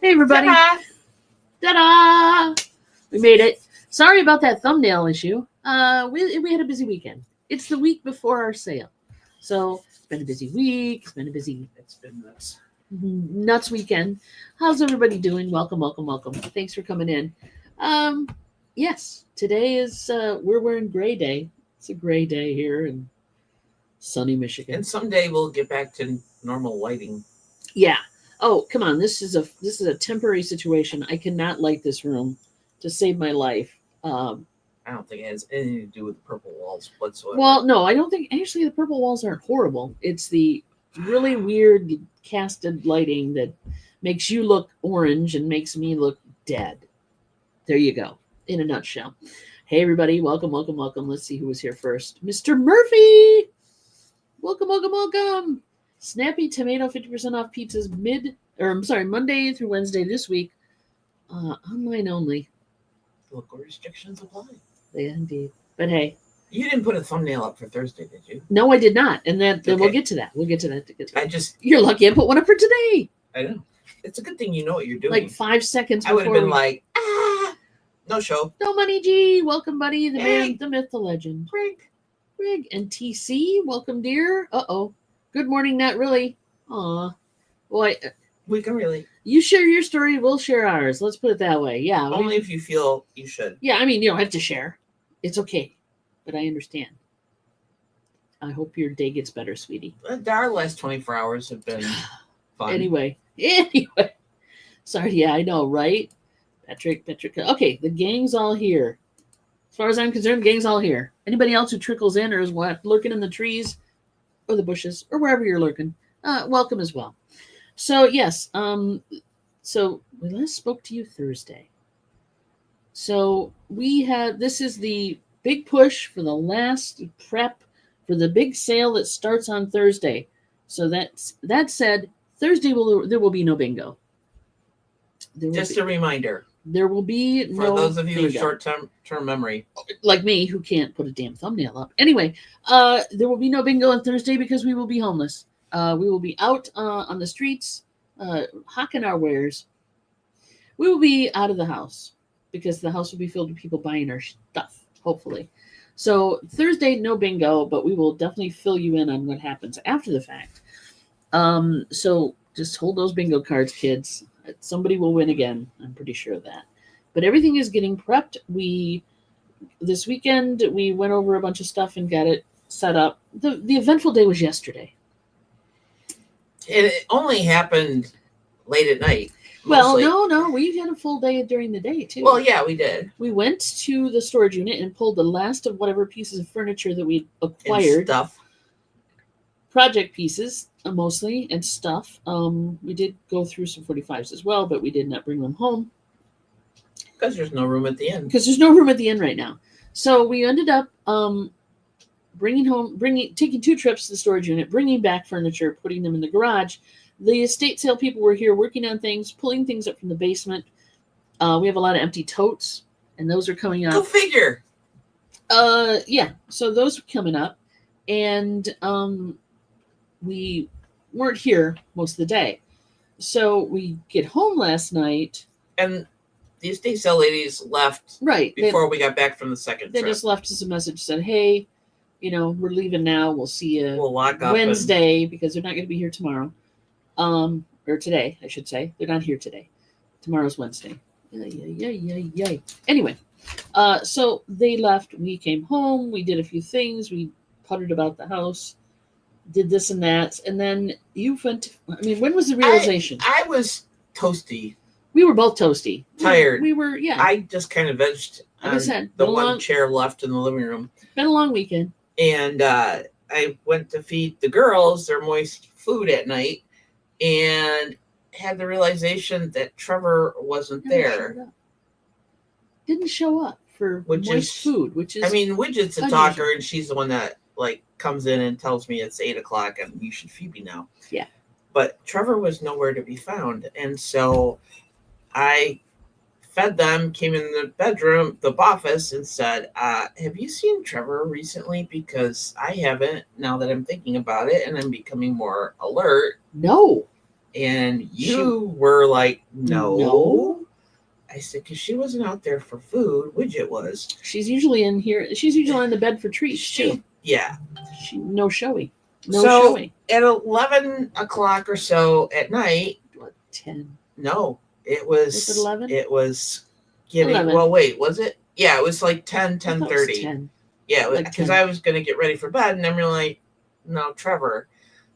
Everybody. Ta-da! We made it. Sorry about that thumbnail issue. We had a busy weekend. It's the week before our sale. So it's been a busy week. It's been nuts weekend. How's everybody doing? Welcome. Thanks for coming in. Yes, today is we're in gray day. It's a gray day here in sunny Michigan. And someday we'll get back to normal lighting. Yeah. Oh, come on. This is a temporary situation. I cannot light this room to save my life. I don't think it has anything to do with the purple walls whatsoever. Well, no, I don't think. Actually, the purple walls aren't horrible. It's the really weird casted lighting that makes you look orange and makes me look dead. There you go. In a nutshell. Hey, everybody. Welcome. Let's see who was here first. Mr. Murphy. Welcome. Snappy Tomato 50% off pizzas Monday through Wednesday this week. Online only. Local restrictions apply. Yeah, indeed. But hey. You didn't put a thumbnail up for Thursday, did you? No, I did not. And then we'll get to that. You're lucky I put one up for today. I know. It's a good thing you know what you're doing. Like 5 seconds before. I would have been like, no show. No money, G. Welcome, buddy. The man, the myth, the legend. Greg. And TC. Welcome, dear. Uh-oh. Good morning, not really. Aw. Well, we can really. You share your story, we'll share ours. Let's put it that way. Yeah. Only if you feel you should. Yeah, I mean, you don't have to share. It's okay. But I understand. I hope your day gets better, sweetie. Our last 24 hours have been fun. Anyway. Sorry, yeah, I know, right? Patrick. Okay, the gang's all here. As far as I'm concerned, the gang's all here. Anybody else who trickles in or is lurking in the trees or the bushes or wherever you're lurking, welcome as well. So, yes, so we last spoke to you Thursday. So this is the big push for the last prep for the big sale that starts on Thursday. So that said, Thursday there will be no bingo. Just a reminder. There will be for those of you with short-term memory, like me, who can't put a damn thumbnail up. Anyway, there will be no bingo on Thursday because we will be homeless. We will be out on the streets, hawking our wares. We will be out of the house because the house will be filled with people buying our stuff, hopefully. So Thursday, no bingo, but we will definitely fill you in on what happens after the fact. So just hold those bingo cards, kids. Somebody will win again. I'm pretty sure of that. But everything is getting prepped. This weekend, we went over a bunch of stuff and got it set up. The eventful day was yesterday. It only happened late at night. Mostly. Well, no, we had a full day during the day, too. Well, yeah, we did. We went to the storage unit and pulled the last of whatever pieces of furniture that we acquired. And stuff. Project pieces, mostly, and stuff. We did go through some 45s as well, but we did not bring them home. Because there's no room at the end. Because there's no room at the end right now. So we ended up taking 2 trips to the storage unit, bringing back furniture, putting them in the garage. The estate sale people were here working on things, pulling things up from the basement. We have a lot of empty totes, and those are coming up. Go figure. Yeah, so those are coming up. And we weren't here most of the day. So we get home last night. And the estate sale ladies left before we got back from the second trip. They just left us a message, said, hey, we're leaving now. We'll see you Wednesday because they're not going to be here tomorrow. Or today, I should say. They're not here today. Tomorrow's Wednesday. Yay. Anyway, so they left. We came home. We did a few things. We puttered about the house, did this and that. And then you went when was the realization? I was toasty. We were both toasty. tired. We were, yeah. I just kind of vegged like I said, the one chair left in the living room. Been a long weekend. And I went to feed the girls their moist food at night and had the realization that Trevor wasn't there. Didn't show up for moist food, which is... I mean, Widget's a talker, and she's the one that, like, comes in and tells me it's 8 o'clock and you should feed me now. Yeah. But Trevor was nowhere to be found. And so I fed them, came in the bedroom, the office, and said, have you seen Trevor recently? Because I haven't, now that I'm thinking about it, and I'm becoming more alert. No. And you were like, no. I said, because she wasn't out there for food. Widget was. She's usually in here. She's usually on the bed for treats, too. Yeah. No showy. At 11 o'clock or so at night. What, 10? No. It was 11? It was getting 11. Well, wait, was it? Yeah, it was like 10:30. 10. Yeah, because I was going to get ready for bed, and I'm like, no, Trevor.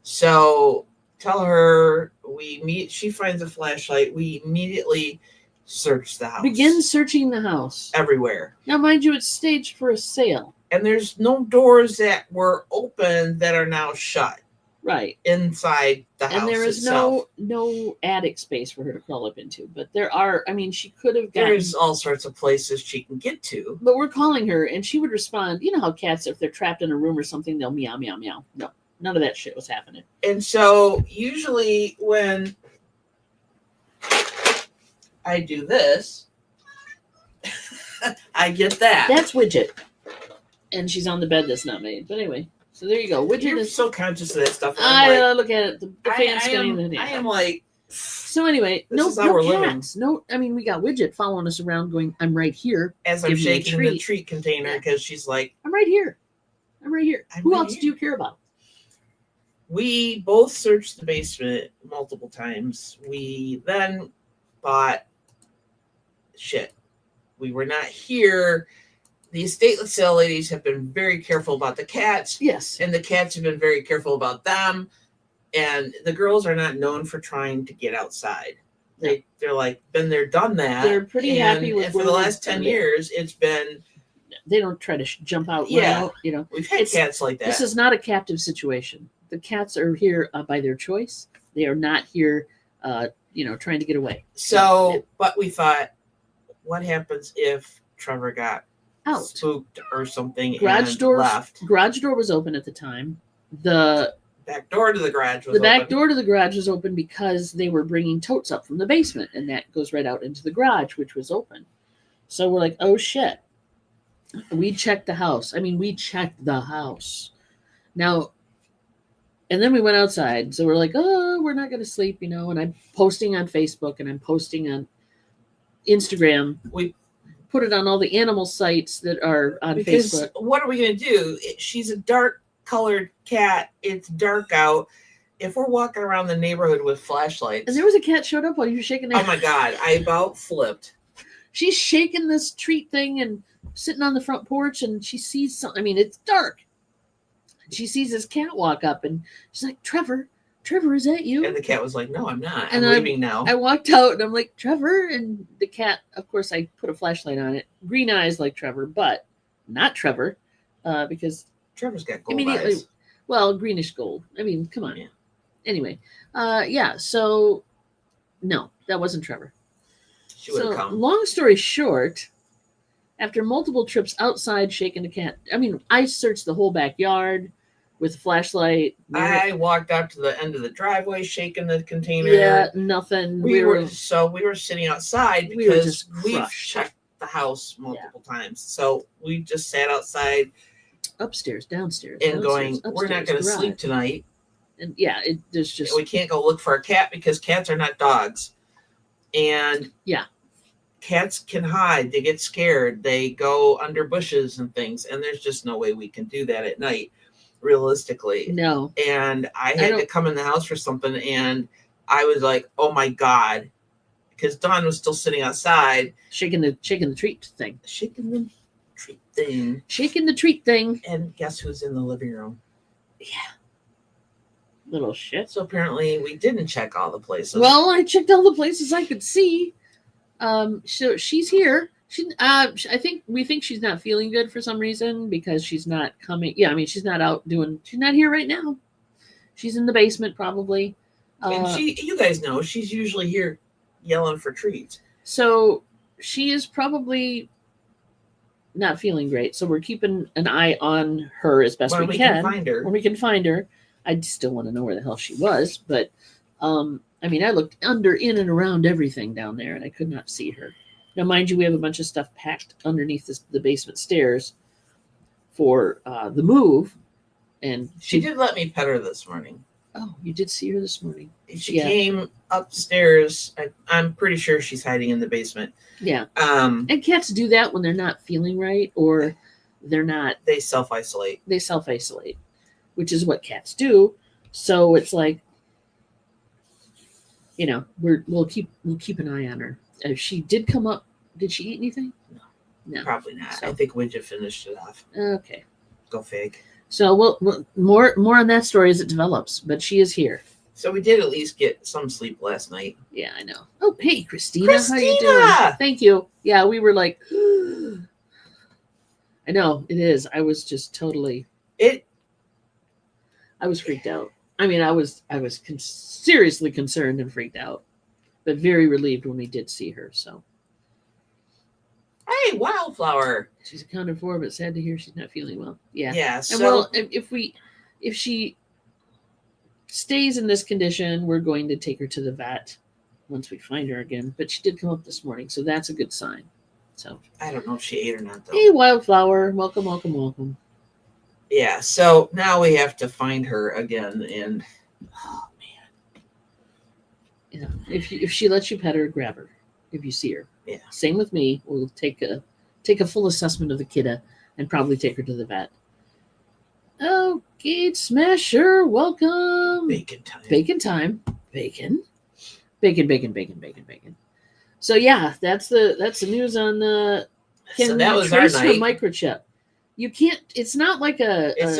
So tell her we meet. She finds a flashlight. We immediately search the house. Begin searching the house everywhere. Now, mind you, it's staged for a sale, and there's no doors that were open that are now shut. Right. Inside the house. And there is itself. no attic space for her to crawl up into. But there are, I mean, she could have gotten... There's all sorts of places she can get to. But we're calling her, and she would respond. You know how cats, if they're trapped in a room or something, they'll meow, meow, meow. No, none of that shit was happening. And so, usually when I do this, I get that. That's Widget. And she's on the bed that's not made. But anyway... So there you go. Widget is so conscious of that stuff. I look at it. The fan's getting in the I am like. So anyway, no cats. No, I mean we got Widget following us around, going, "I'm right here." As I'm shaking the treat container because she's like, "I'm right here. I'm right here." Who else do you care about? We both searched the basement multiple times. We then thought, "Shit, we were not here." The estate sale ladies have been very careful about the cats. Yes. And the cats have been very careful about them. And the girls are not known for trying to get outside. They're like, been there, done that. They're pretty happy with it. For the last 10 years, it's been... They don't try to jump out. Yeah. You know, we've had cats like that. This is not a captive situation. The cats are here by their choice. They are not here, trying to get away. So, but we thought, what happens if Trevor got out, spooked or something? Garage door was open at the time. The back door to the garage was back door to the garage was open because they were bringing totes up from the basement, and that goes right out into the garage, which was open. So we're like, oh shit. We checked the house. Now, and then we went outside. So we're like, oh, we're not going to sleep, and I'm posting on Facebook and I'm posting on Instagram. We put it on all the animal sites that are on Facebook. What are we going to do? She's a dark colored cat. It's dark out. If we're walking around the neighborhood with flashlights. And there was a cat showed up while you were shaking that. Oh my God. I about flipped. She's shaking this treat thing and sitting on the front porch, and she sees something. I mean, it's dark. She sees this cat walk up, and she's like, Trevor, is that you? And the cat was like, no, I'm not. I'm leaving now. I walked out, and I'm like, Trevor? And the cat, of course, I put a flashlight on it. Green eyes like Trevor, but not Trevor, because Trevor's got gold eyes. Well, greenish gold. I mean, come on. Yeah. Anyway, so no, that wasn't Trevor. She would have come. Long story short, after multiple trips outside shaking the cat, I mean, I searched the whole backyard with a flashlight. I walked out to the end of the driveway shaking the container. Yeah, nothing. We were sitting outside because we've checked the house multiple times. So we just sat outside. Upstairs, downstairs. And going, we're not going to sleep tonight. And there's just... We can't go look for a cat because cats are not dogs. And cats can hide. They get scared. They go under bushes and things. And there's just no way we can do that at night, realistically. No. And I had to come in the house for something. And I was like, oh my God. Because Dawn was still sitting outside. Shaking the treat thing. Shaking the treat thing. And guess who's in the living room? Yeah. Little shit. So apparently we didn't check all the places. Well, I checked all the places I could see. So she's here. We think she's not feeling good for some reason because she's not coming. Yeah, I mean, she's not out doing. She's not here right now. She's in the basement probably. And you guys know, she's usually here yelling for treats. So she is probably not feeling great. So we're keeping an eye on her as best When we can find her. When we can find her. I still want to know where the hell she was, but I mean, I looked in and around everything down there, and I could not see her. Now, mind you, we have a bunch of stuff packed underneath the basement stairs for the move, and she did let me pet her this morning. Oh, you did see her this morning. She came upstairs. I'm pretty sure she's hiding in the basement. Yeah. And cats do that when they're not feeling right or they're not. They self-isolate. They self-isolate, which is what cats do. So it's like, you know, we'll keep an eye on her. If she did come up, did she eat anything? No, probably not. So. I think Widget finished it off. Okay. Go fig. So we'll more on that story as it develops. But she is here. So we did at least get some sleep last night. Yeah, I know. Oh, hey, Christina. How you doing? Thank you. Yeah, we were like, I know it is. I was just totally. I was freaked out. I mean, I was seriously concerned and freaked out, but very relieved when we did see her. So. Hey, Wildflower. She's accounted for, but sad to hear she's not feeling well. Yeah. Yeah. So, and well, if she stays in this condition, we're going to take her to the vet once we find her again. But she did come up this morning, so that's a good sign. So I don't know if she ate or not, though. Hey, Wildflower. Welcome, welcome, welcome. Yeah. So now we have to find her again, and oh man. Yeah. If she lets you pet her, grab her. If you see her. Yeah. Same with me. We'll take a full assessment of the kidda and probably take her to the vet. Oh, Gate Smasher, welcome. Bacon time. Bacon time. Bacon. Bacon, bacon, bacon, bacon, bacon. So yeah, that's the news on the so that was trace our night. Microchip. You can't. It's not like It's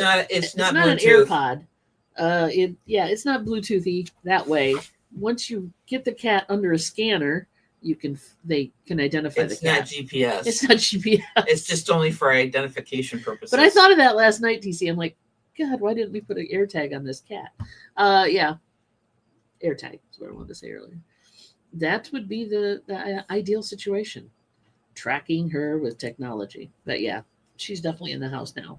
not an Bluetooth. AirPod. It's not Bluetoothy that way. Once you get the cat under a scanner, they can identify the cat. It's not GPS. It's not GPS. It's just only for identification purposes. But I thought of that last night, TC. I'm like, God, why didn't we put an AirTag on this cat? Yeah. AirTag is what I wanted to say earlier. That would be the ideal situation. Tracking her with technology. But yeah, she's definitely in the house now.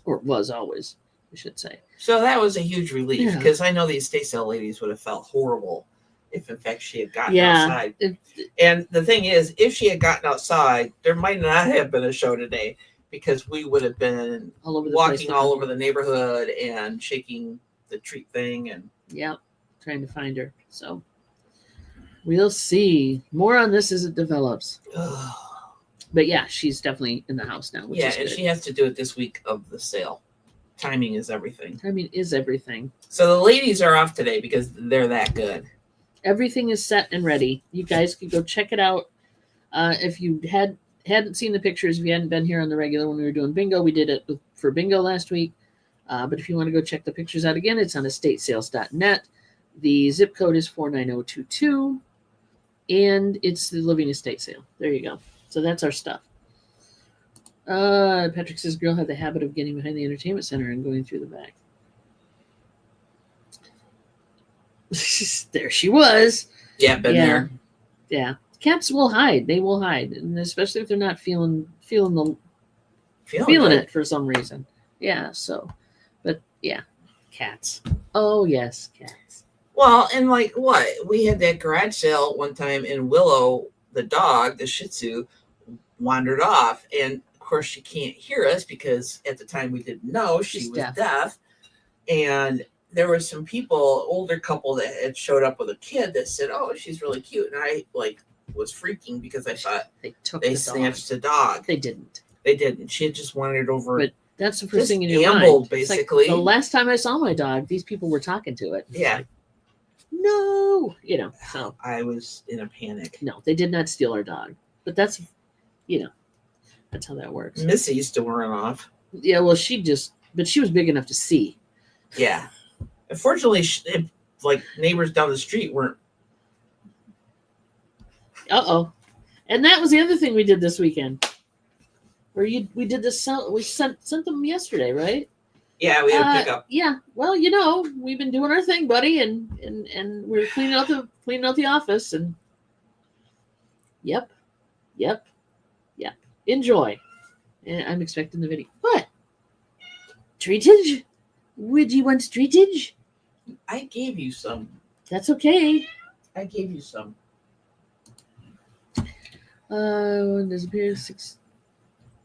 Or was always, I should say. So that was a huge relief because I know the estate sale ladies would have felt horrible if in fact she had gotten outside. And the thing is, if she had gotten outside, there might not have been a show today because we would have been walking all over the neighborhood and shaking the treat thing and trying to find her. So we'll see. More on this as it develops. But yeah, she's definitely in the house now. Which is and good. She has to do it this week of the sale. Timing is everything. Timing is everything. So the ladies are off today because they're that good. Everything is set and ready. You guys can go check it out. If you hadn't seen the pictures, if you hadn't been here on the regular when we were doing bingo, we did it for bingo last week. But if you want to go check the pictures out again, it's on estatesales.net. The zip code is 49022, and it's the Living Estate Sale. There you go. So that's our stuff. Patrick says, girl had the habit of getting behind the entertainment center and going through the back. There she was. Yeah, been there. Yeah. Cats will hide. They will hide. And especially if they're not feeling it for some reason. Yeah, so. But yeah, cats. Oh yes, cats. Well, and like what? We had that garage sale one time and Willow, the dog, the Shih Tzu, wandered off. And of course she can't hear us because at the time we didn't know she was deaf. And there were some people, older couple that had showed up with a kid that said, "Oh, she's really cute," and I was freaking because I thought they snatched the dog. They didn't. She had just wandered over. But that's the first thing in your mind. Basically. Like the last time I saw my dog, these people were talking to it. Yeah. Like, no, So I was in a panic. No, they did not steal our dog, but that's how that works. Missy used to run off. Yeah, well, she was big enough to see. Yeah. Unfortunately, neighbors down the street weren't. Uh-oh. And that was the other thing we did this weekend. We did this. We sent them yesterday, right? Yeah, we had a pickup. Yeah. Well, we've been doing our thing, buddy, and we're cleaning out the office, and yep. Enjoy. And I'm expecting the video. What? Treatage? Would you want treatage? I gave you some. That's okay. I gave you some. Disappeared 6.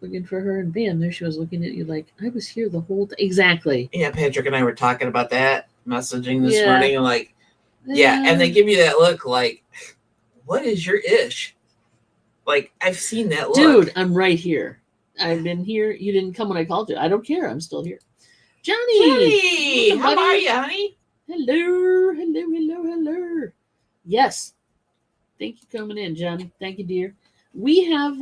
Looking for her, and bam, there she was looking at you like I was here the whole time. Exactly. Yeah, Patrick and I were talking about that messaging this Yeah. morning, and like, yeah, and they give you that look like, what is your ish? Like, I've seen that look. Dude, I'm right here. I've been here. You didn't come when I called you. I don't care. I'm still here. Johnny! How are you, honey? Hello. Yes. Thank you for coming in, Johnny. Thank you, dear. We have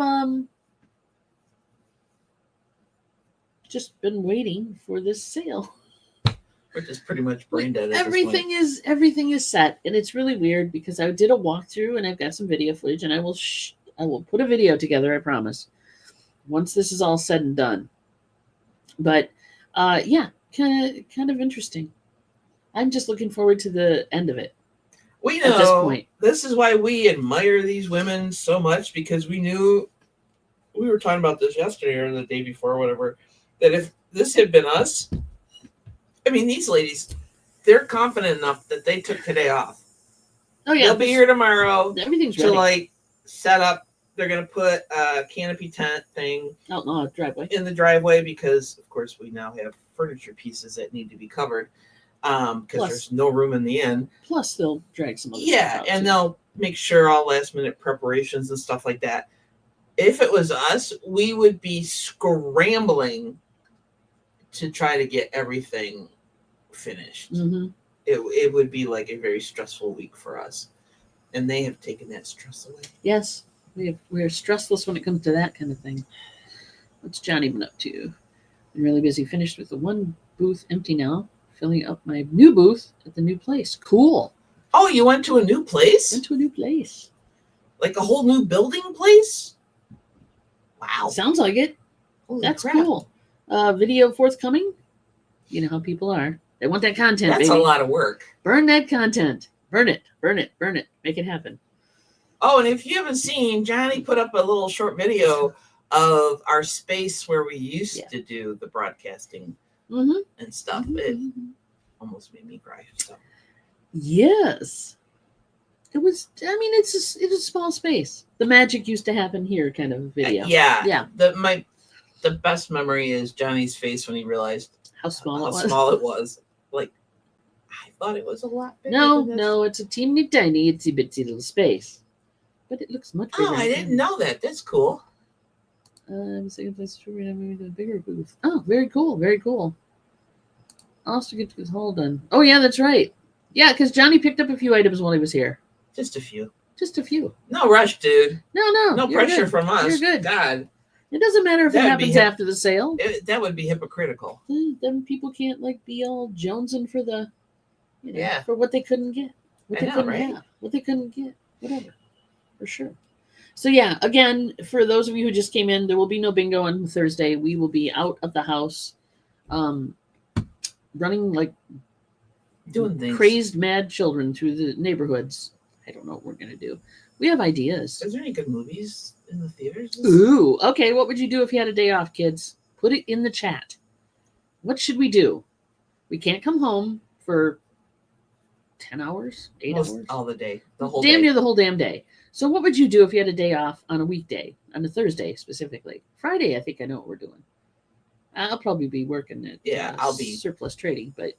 just been waiting for this sale. Which is pretty much brain dead. Everything is set, and it's really weird because I did a walkthrough and I've got some video footage, and I will put a video together, I promise, once this is all said and done. But yeah, kind of interesting. I'm just looking forward to the end of it. We know at this point. This is why we admire these women so much, because we knew, we were talking about this yesterday or the day before or whatever, that if this had been us, I mean, these ladies, they're confident enough that they took today off. Oh yeah, they'll be here tomorrow. Everything's to ready. like set up. They're gonna put a canopy tent thing out in the driveway. In the driveway, because of course we now have furniture pieces that need to be covered. Because there's no room in the inn. Plus, they'll drag some other stuff out and too. They'll make sure all last minute preparations and stuff like that. If it was us, we would be scrambling to try to get everything finished. Mm-hmm. It would be like a very stressful week for us, and they have taken that stress away. Yes, we're stressless when it comes to that kind of thing. What's Johnny been up to? Been really busy. Finished with the one booth empty now. Filling up my new booth at the new place. Cool. Oh, you went to a new place? Went to a new place. Like a whole new building place? Wow. Sounds like it. Holy That's crap. Cool. Video forthcoming. You know how people are. They want that content, That's baby. a lot of work. Burn that content. Burn it. Make it happen. Oh, and if you haven't seen, Johnny put up a little short video of our space where we used to do the broadcasting. Mm-hmm. And stuff. It almost made me cry. So. Yes, it was. I mean, it's a small space. The magic used to happen here, kind of video. Yeah. The best memory is Johnny's face when he realized how small it was. Like, I thought it was a lot bigger. No, it's a teeny tiny, itsy bitsy little space, but it looks much bigger. Oh, I didn't know that. That's cool. Second place to maybe the bigger booth. Oh, very cool. Also get his haul done. Oh yeah, that's right. Yeah, because Johnny picked up a few items while he was here. Just a few. No rush, dude. No pressure good. from us. You're good. God. It doesn't matter if it happens after the sale. That would be hypocritical. Then people can't be all jonesing for the, Yeah, for what they couldn't get, what they couldn't right? have, what they couldn't get, whatever, for sure. So yeah, again, for those of you who just came in, there will be no bingo on Thursday. We will be out of the house, running like doing things, crazed mad children through the neighborhoods. I don't know what we're gonna do. We have ideas. Is there any good movies in the theaters? Ooh, okay. What would you do if you had a day off, kids? Put it in the chat. What should we do? We can't come home for 10 hours, 8 hours? All the day. The whole damn day. near the whole damn day. So what would you do if you had a day off on a weekday, on a Thursday specifically? Friday, I think I know what we're doing. I'll probably be working at I'll be surplus trading, but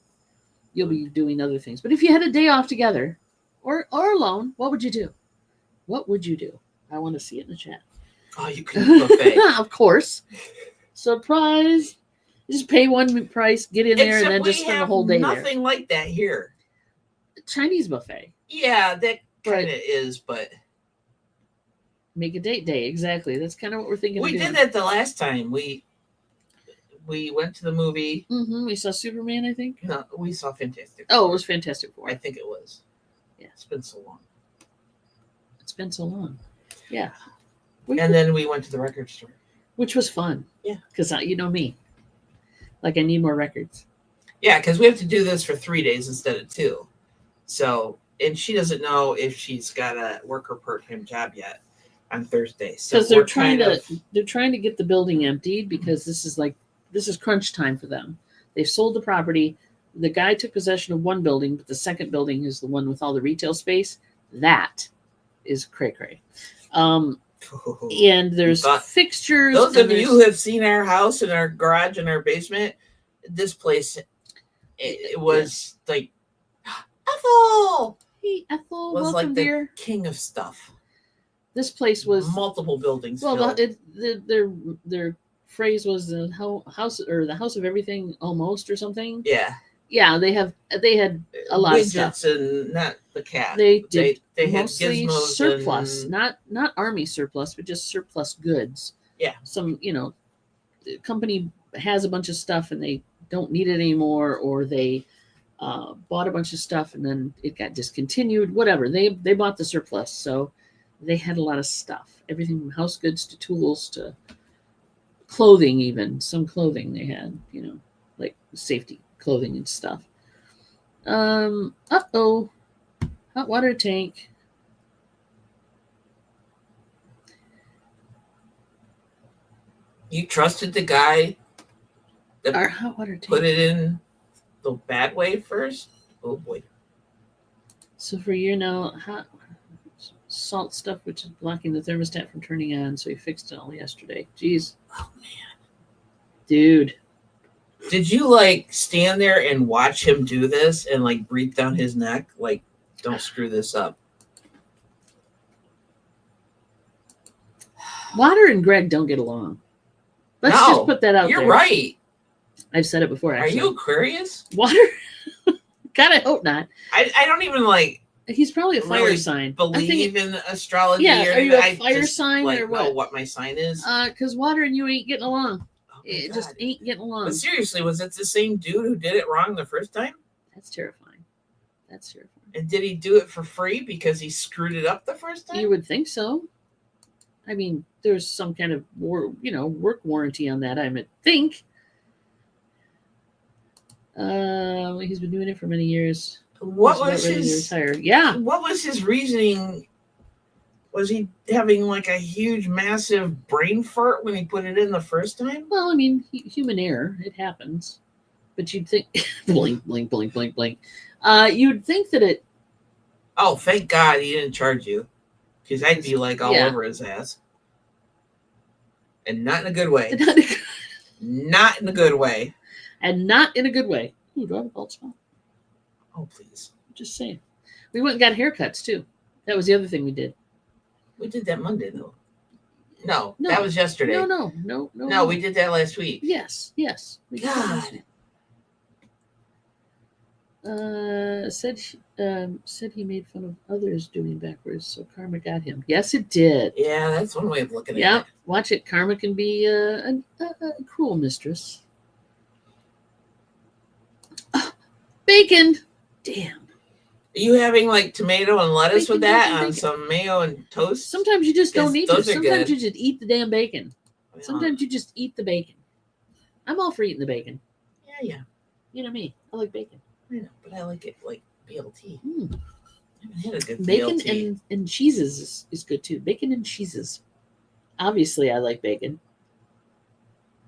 you'll be doing other things. But if you had a day off together or alone, what would you do? What would you do? I want to see it in the chat. Oh, you can buffet. Of course. Surprise. Just pay one price, get in there, and then just spend the whole day there. Nothing like that here. Chinese buffet. Yeah, that kind of is, but make a date day. Exactly. That's kind of what we're thinking. We did that the last time. We went to the movie. Mm-hmm. We saw Superman, I think. No, we saw Fantastic Four. Oh, it was Fantastic Four. I think it was. Yeah. It's been so long. It's been so long. Yeah. And then we went to the record store. Which was fun. Yeah. Because you know me. Like I need more records. Yeah, because we have to do this for 3 days instead of 2. So, and she doesn't know if she's got to work her part-time job yet on Thursday. So Because they're trying to get the building emptied because this is crunch time for them. They've sold the property. The guy took possession of one building, but the second building is the one with all the retail space. That is cray-cray. And there's fixtures. Those of you who have seen our house and our garage and our basement, this place, it was like, Ethel! Hey, Ethel, was welcome, like the dear. king of stuff. This place was multiple buildings. Well, their phrase was the house or the house of everything almost or something. Yeah. Yeah, they had a lot of stuff. And not the cat. They did they had mostly gizmos surplus, and... not army surplus, but just surplus goods. Yeah. Some, the company has a bunch of stuff and they don't need it anymore, or they bought a bunch of stuff and then it got discontinued. Whatever, they bought the surplus, so they had a lot of stuff. Everything from house goods to tools to clothing, even some clothing they had. Like safety clothing and stuff. Hot water tank. You trusted the guy that Our hot water tank. put it in the bad way first? Oh boy. So for a year now, hot salt stuff, which is blocking the thermostat from turning on, so he fixed it all yesterday. Jeez. Oh man. Dude. Did you stand there and watch him do this and breathe down his neck? Don't screw this up. Water and Greg don't get along. Let's just put that out there. You're right. I've said it before, actually. Are you Aquarius? Water? God, I hope not. I don't even He's probably a fire really sign. Believe in astrology. Yeah, or are you a I fire just, sign or what? Know what my sign is. Because water and you ain't getting along. Oh It God. just ain't getting along. But seriously, was it the same dude who did it wrong the first time? That's terrifying. And did he do it for free because he screwed it up the first time? You would think so. I mean, there's some kind of work warranty on that, I would think. He's been doing it for many years. What He's was about ready to his? retire. Yeah. What was his reasoning? Was he having a huge, massive brain fart when he put it in the first time? Well, I mean, human error. It happens. But you'd think, blink, blink, blink, blink, blink. You'd think that it. Oh, thank God he didn't charge you, because I'd be all over his ass, and not in a good way. Not in a good way. And not in a good way. Ooh, do I have a bald spot? Oh, please. Just saying. We went and got haircuts too. That was the other thing we did. We did that Monday though. No, that was yesterday. No, we did that last week. Yes. We did that last week. Said he made fun of others doing backwards, so karma got him. Yes, it did. Yeah, that's one way of looking at it. Yeah, watch it. Karma can be a cruel mistress. Bacon. Damn. Are you having tomato and lettuce with that on some mayo and toast? Sometimes you just don't need to. Sometimes good. you just eat the damn bacon. Well, Sometimes you just eat the bacon. I'm all for eating the bacon. Yeah. You know me. I like bacon. I know, but I like it BLT. Mm. I haven't had a good Bacon BLT. and cheeses is good too. Bacon and cheeses. Obviously, I like bacon.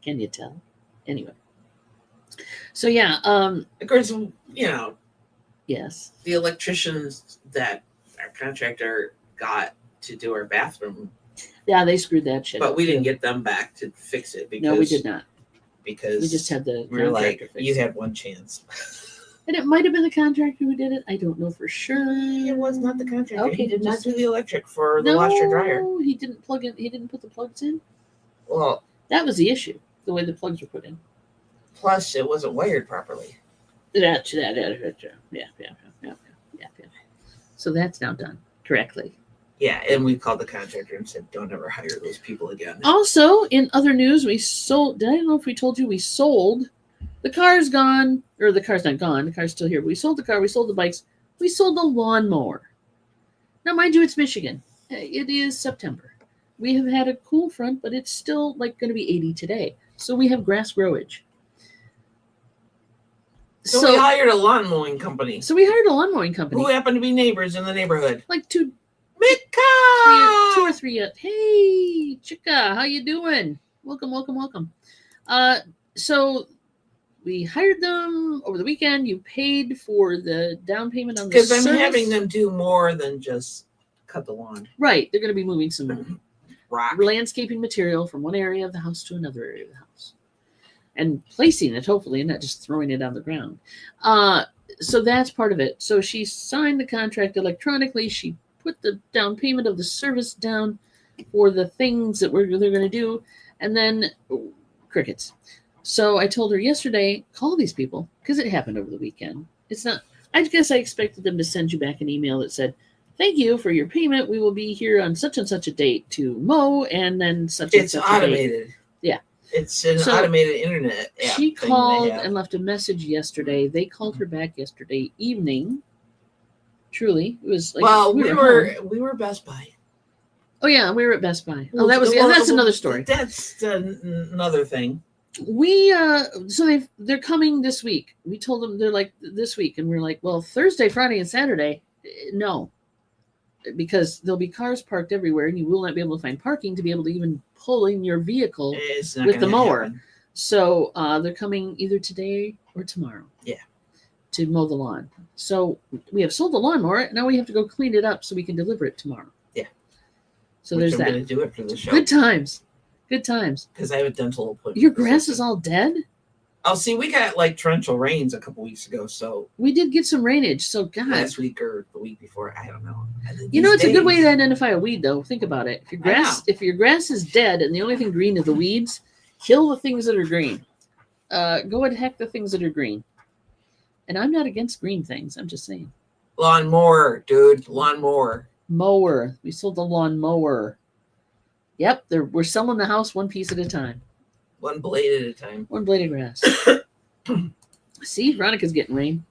Can you tell? Anyway. So yeah. Of course, Yes. the electricians that our contractor got to do our bathroom. Yeah, they screwed that shit But up we didn't too. get them back to fix it because No, we did not. Because We just had the we were contractor fix you it. had one chance. And it might have been the contractor who did it. I don't know for sure. It was not the contractor. Okay, He did not just- do the electric for the washer dryer. No, he didn't plug in. He didn't put the plugs in. Well, That was the issue. The way the plugs were put in. plus it wasn't wired properly. Yeah. So that's now done correctly. Yeah, and we called the contractor and said, "Don't ever hire those people again." Also, in other news, we sold. Did I don't know if we told you we sold? The car's gone, or the car's not gone. The car's still here. We sold the car. We sold the bikes. We sold the lawnmower. Now, mind you, it's Michigan. It is September. We have had a cool front, but it's still like going to be 80 today. So we have grass growage. So we hired a lawn mowing company. So we hired a lawn mowing company. Who happen to be neighbors in the neighborhood. Like two or three. Hey, Chica, how you doing? Welcome. So we hired them over the weekend. You paid for the down payment on the service. Because I'm having them do more than just cut the lawn. Right. They're going to be moving some landscaping material from one area of the house to another area of the house. And placing it, hopefully, and not just throwing it on the ground. So that's part of it. So she signed the contract electronically. She put the down payment of the service down for the things that they're going to do. And then crickets. So I told her yesterday, call these people, because it happened over the weekend. It's not, I guess I expected them to send you back an email that said, thank you for your payment. We will be here on such and such a date to mow, and then such and such a date. It's automated. Yeah. It's an automated internet app. She called and left a message yesterday. They called her back yesterday evening. Truly, it was like we were Best Buy. Oh yeah, we were at Best Buy. Oh, that's another story. That's another thing. They're coming this week. We told them they're like this week, and we're like, well, Thursday, Friday, and Saturday, no, because there'll be cars parked everywhere, and you will not be able to find parking to be able to even pull in your vehicle with the mower. Happen. So they're coming either today or tomorrow. Yeah. To mow the lawn. So we have sold the lawnmower. Now we have to go clean it up so we can deliver it tomorrow. Yeah. So there's that. I'm going to do it for the show. Good times. Because I have a dental appointment. Your grass is all dead? Oh, see, we got like torrential rains a couple weeks ago, so we did get some rainage. So God, last week or the week before, I don't know. It's a good way to identify a weed, though. Think about it. If your grass is dead and the only thing green is the weeds, kill the things that are green. Go and heck the things that are green. And I'm not against green things. I'm just saying. Lawnmower, dude. Lawnmower. Mower. We sold the lawnmower. Yep, we're selling the house one piece at a time. One blade at a time. One blade of grass. See, Veronica's getting rain.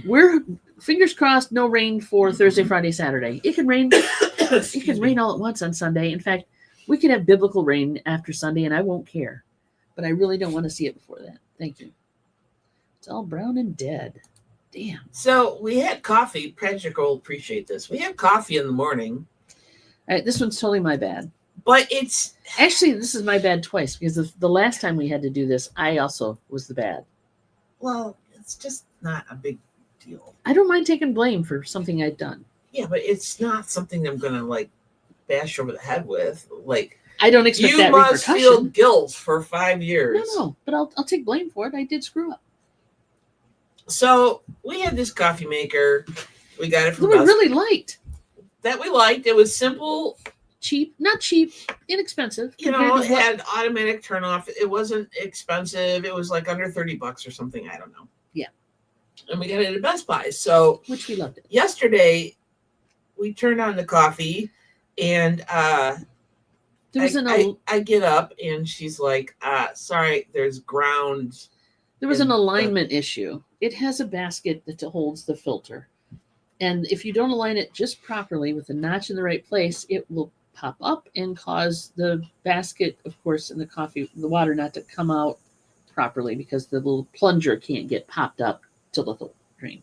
We're fingers crossed, no rain for Thursday, Friday, Saturday. It can rain. It can rain all at once on Sunday. In fact, we could have biblical rain after Sunday, and I won't care. But I really don't want to see it before that. Thank you. It's all brown and dead. Damn. So we had coffee. Patrick will appreciate this. We had coffee in the morning. All right, this one's totally my bad. But it's... Actually, this is my bad twice, because the last time we had to do this, I also was the bad. Well, it's just not a big deal. I don't mind taking blame for something I'd done. Yeah, but it's not something I'm going to, like, bash over the head with. Like, I don't expect that repercussion. You must feel guilt for 5 years. No, but I'll take blame for it. I did screw up. So we had this coffee maker. We got it from that we really liked. That we liked. It was simple. Not cheap, inexpensive. It had automatic turn off. It wasn't expensive. It was like under $30 or something. I don't know. Yeah. And we got it at Best Buy. So which we loved it. Yesterday, we turned on the coffee and I get up and she's like, sorry, there's ground. There was an alignment issue. It has a basket that holds the filter. And if you don't align it just properly with the notch in the right place, it will pop up and cause the basket, of course, and the water not to come out properly because the little plunger can't get popped up to the drain.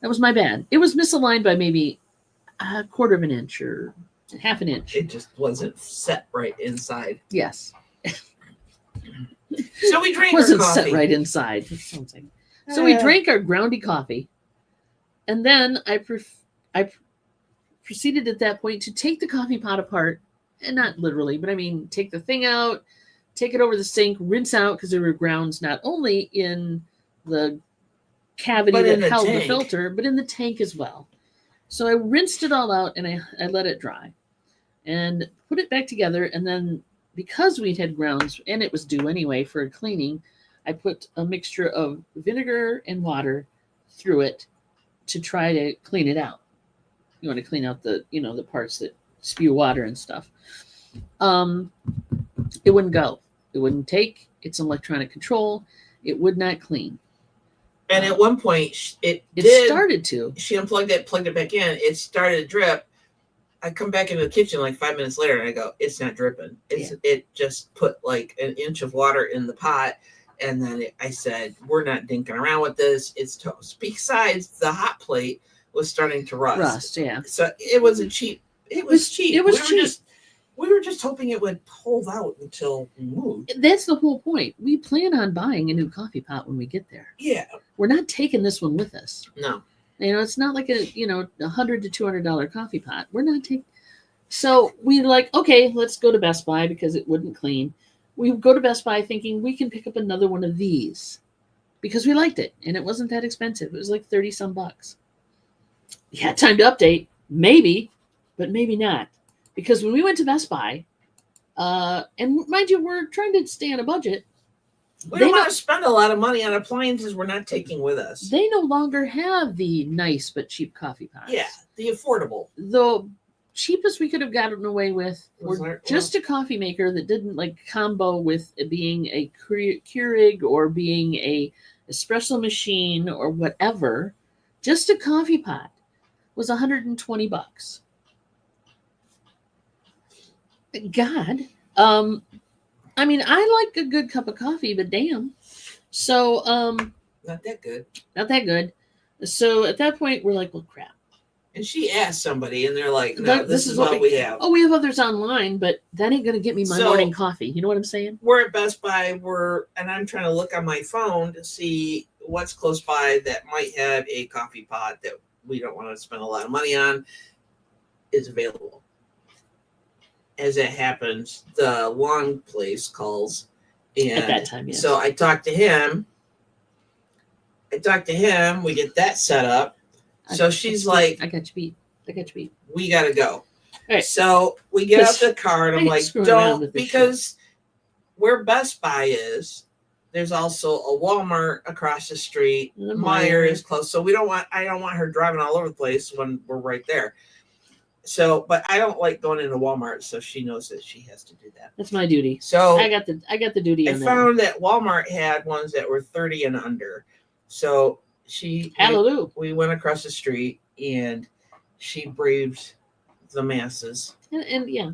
That was my bad. It was misaligned by maybe a quarter of an inch or half an inch. It just wasn't set right inside. Yes. So we drank our wasn't coffee. Set right inside. So we drank our groundy coffee. And then I proceeded at that point to take the coffee pot apart, and not literally, but I mean, take the thing out, take it over the sink, rinse out, because there were grounds not only in the cavity that held the filter, but in the tank as well. So I rinsed it all out, and I let it dry and put it back together. And then because we'd had grounds, and it was due anyway for cleaning, I put a mixture of vinegar and water through it to try to clean it out. You want to clean out the parts that spew water and stuff. It wouldn't go. It wouldn't take. It's an electronic control. It would not clean. And at one point, it started to. She unplugged it, plugged it back in. It started to drip. I come back into the kitchen like 5 minutes later and I go, it's not dripping. It just put like an inch of water in the pot. And then I said, we're not dinking around with this. It's toast. Besides, the hot plate was starting to rust. Yeah. So it was cheap. It was cheap. It was cheap. We were just hoping it would hold out until we moved. That's the whole point. We plan on buying a new coffee pot when we get there. Yeah. We're not taking this one with us. No. It's not like a $100 to $200 coffee pot. We're not taking. So we like, okay, let's go to Best Buy because it wouldn't clean. We go to Best Buy thinking we can pick up another one of these because we liked it and it wasn't that expensive. It was like 30 some bucks. Yeah, time to update, maybe, but maybe not. Because when we went to Best Buy, and mind you, we're trying to stay on a budget. We don't want to spend a lot of money on appliances we're not taking with us. They no longer have the nice but cheap coffee pots. Yeah, the affordable. The cheapest we could have gotten away with were just a coffee maker that didn't like combo with being a Keurig or being a espresso machine or whatever. Just a coffee pot was $120. God. I mean, I like a good cup of coffee, but damn. So, not that good. Not that good. So at that point, we're like, well, crap. And she asked somebody, and they're like, no, this is what we have. Oh, we have others online, but that ain't going to get me my morning coffee. You know what I'm saying? We're at Best Buy, and I'm trying to look on my phone to see what's close by that might have a coffee pot that we don't want to spend a lot of money on is available. As it happens, the Long place calls. And at that time, yes. So I talked to him. We get that set up. So she's like, I got you beat. We got to go. Right. So we get out the car and I'm like, don't, because where Best Buy is, there's also a Walmart across the street. Meijer is close. So I don't want her driving all over the place when we're right there. So, but I don't like going into Walmart, so she knows that she has to do that. That's my duty. So I got the duty. I found that Walmart had ones that were 30 and under. So we went across the street and she braved the masses. And yeah,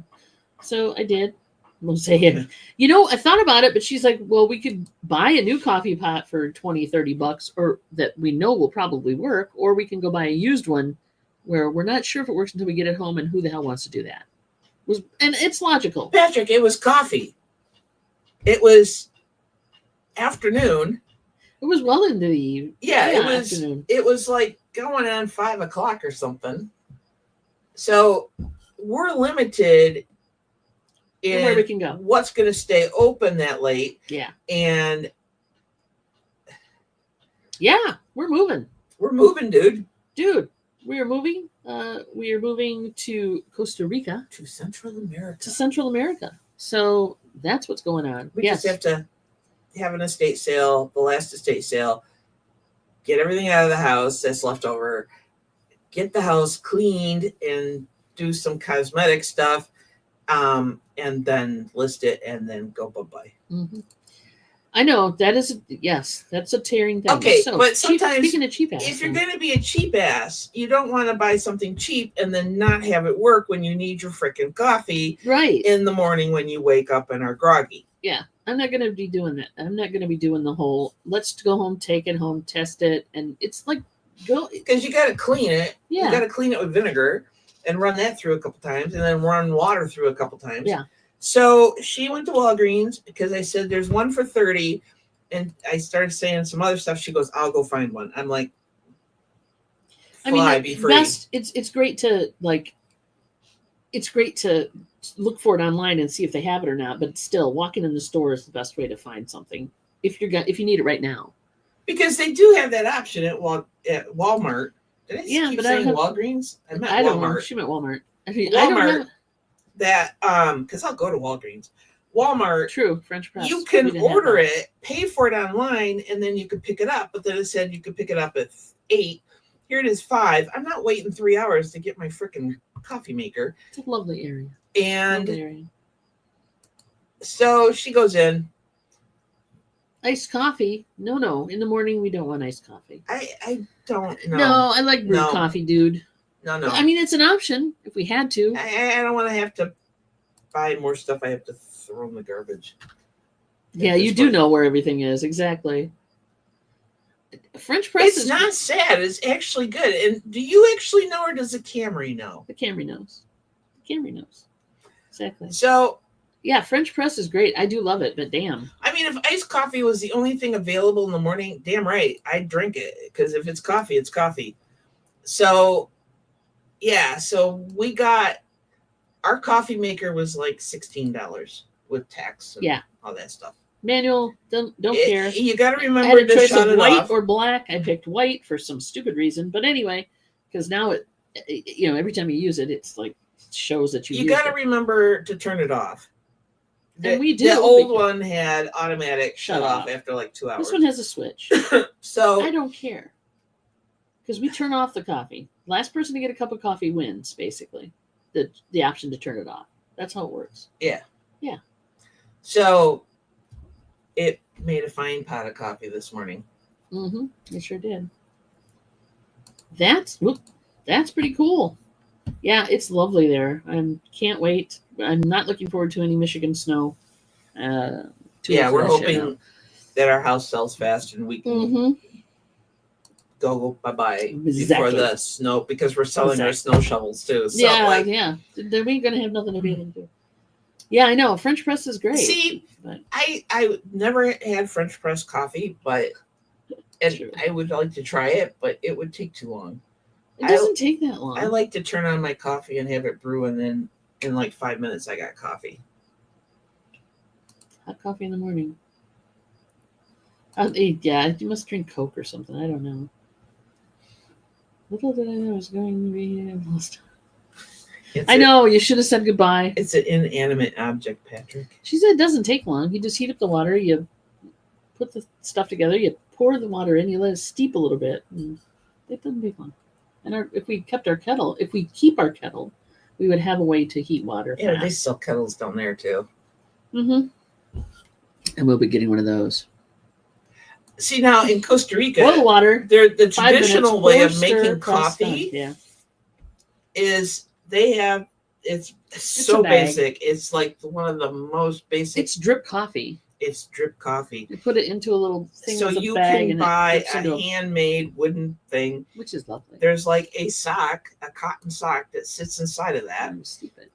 so I did. We'll say it. I thought about it, but she's like, well, we could buy a new coffee pot for $20-$30 or that we know will probably work, or we can go buy a used one where we're not sure if it works until we get it home, and who the hell wants to do that? And it's logical. Patrick, it was coffee. It was afternoon. It was well into the afternoon. It was like going on 5 o'clock or something. So we're limited in where we can go. What's going to stay open that late. Yeah. And yeah, we're moving. We're moving, dude. We are moving. We are moving to Costa Rica. To Central America. So that's what's going on. We just have to have an estate sale, the last estate sale, get everything out of the house that's left over, get the house cleaned and do some cosmetic stuff, and then list it and then go bye-bye. Mm-hmm. I know that's a tearing thing. Okay, so but sometimes speaking of cheap ass, if you're going to be a cheap ass, you don't want to buy something cheap and then not have it work when you need your freaking coffee in the morning when you wake up and are groggy. Yeah, I'm not going to be doing that. I'm not going to be doing the whole let's go home, take it home, test it, and it's like because you got to clean it. Yeah, you got to clean it with vinegar and run that through a couple times, and then run water through a couple times. Yeah. So she went to Walgreens because I said there's one for $30, and I started saying some other stuff. She goes, "I'll go find one." I'm like, be free. It's great to look for it online and see if they have it or not. But still, walking in the store is the best way to find something if you need it right now. Because they do have that option at Walmart. Did I keep saying Walgreens? I meant Walmart. Don't know. She meant Walmart. Walmart. That because I'll go to Walgreens. Walmart. True, French press. You can order it, pay for it online, and then you can pick it up. But then it said you could pick it up at 8. Here it is 5. I'm not waiting 3 hours to get my freaking coffee maker. It's a lovely area. And so she goes in. Iced coffee? No. In the morning we don't want iced coffee. I don't know. No, I like brewed coffee, dude. No. I mean, it's an option if we had to. I don't want to have to buy more stuff I have to throw in the garbage. Yeah, you do know where everything is. Exactly. French press It's not sad. It's actually good. And do you actually know, or does the Camry know? The Camry knows. The Camry knows. Exactly. So, yeah, French press is great. I do love it, but damn. I mean, if iced coffee was the only thing available in the morning, damn right, I'd drink it. Because if it's coffee, it's coffee. So, yeah. So we got, our coffee maker was like $16 with tax and all that stuff. Manual, don't care. You got to remember I had a to choice shut of it white off. or black. I picked white for some stupid reason, but anyway, because now it, every time you use it, it's like shows that you. You got to remember to turn it off. And we do. The old one had automatic shut off after like 2 hours. This one has a switch. So I don't care because we turn off the coffee. Last person to get a cup of coffee wins, basically. The option to turn it off. That's how it works. Yeah. Yeah. So it made a fine pot of coffee this morning. Mm-hmm. It sure did. That's pretty cool. Yeah, it's lovely there. I can't wait. I'm not looking forward to any Michigan snow. We're hoping that our house sells fast and we can go bye-bye before the snow, because we're selling our snow shovels too. So yeah. Then we gonna have nothing to be able to do. Yeah, I know. French press is great. See, but I never had French press coffee, but I would like to try it, but it would take too long. It doesn't take that long. I like to turn on my coffee and have it brew, and then in like 5 minutes I got coffee. Hot coffee in the morning. You must drink Coke or something. I don't know. Little did I know I was going to be lost. I know, you should have said goodbye. It's an inanimate object, Patrick. She said it doesn't take long. You just heat up the water, you put the stuff together, you pour the water in, you let it steep a little bit, and it doesn't take long. And if we keep our kettle, we would have a way to heat water. Yeah, they sell kettles down there too. Mm-hmm. And we'll be getting one of those. See, now in Costa Rica, boil water. The traditional way of making coffee is they have it's so basic. It's like one of the most basic. It's drip coffee. It's drip coffee. You put it into a little thing. So you can buy a handmade wooden thing, which is lovely. There's like a cotton sock that sits inside of that,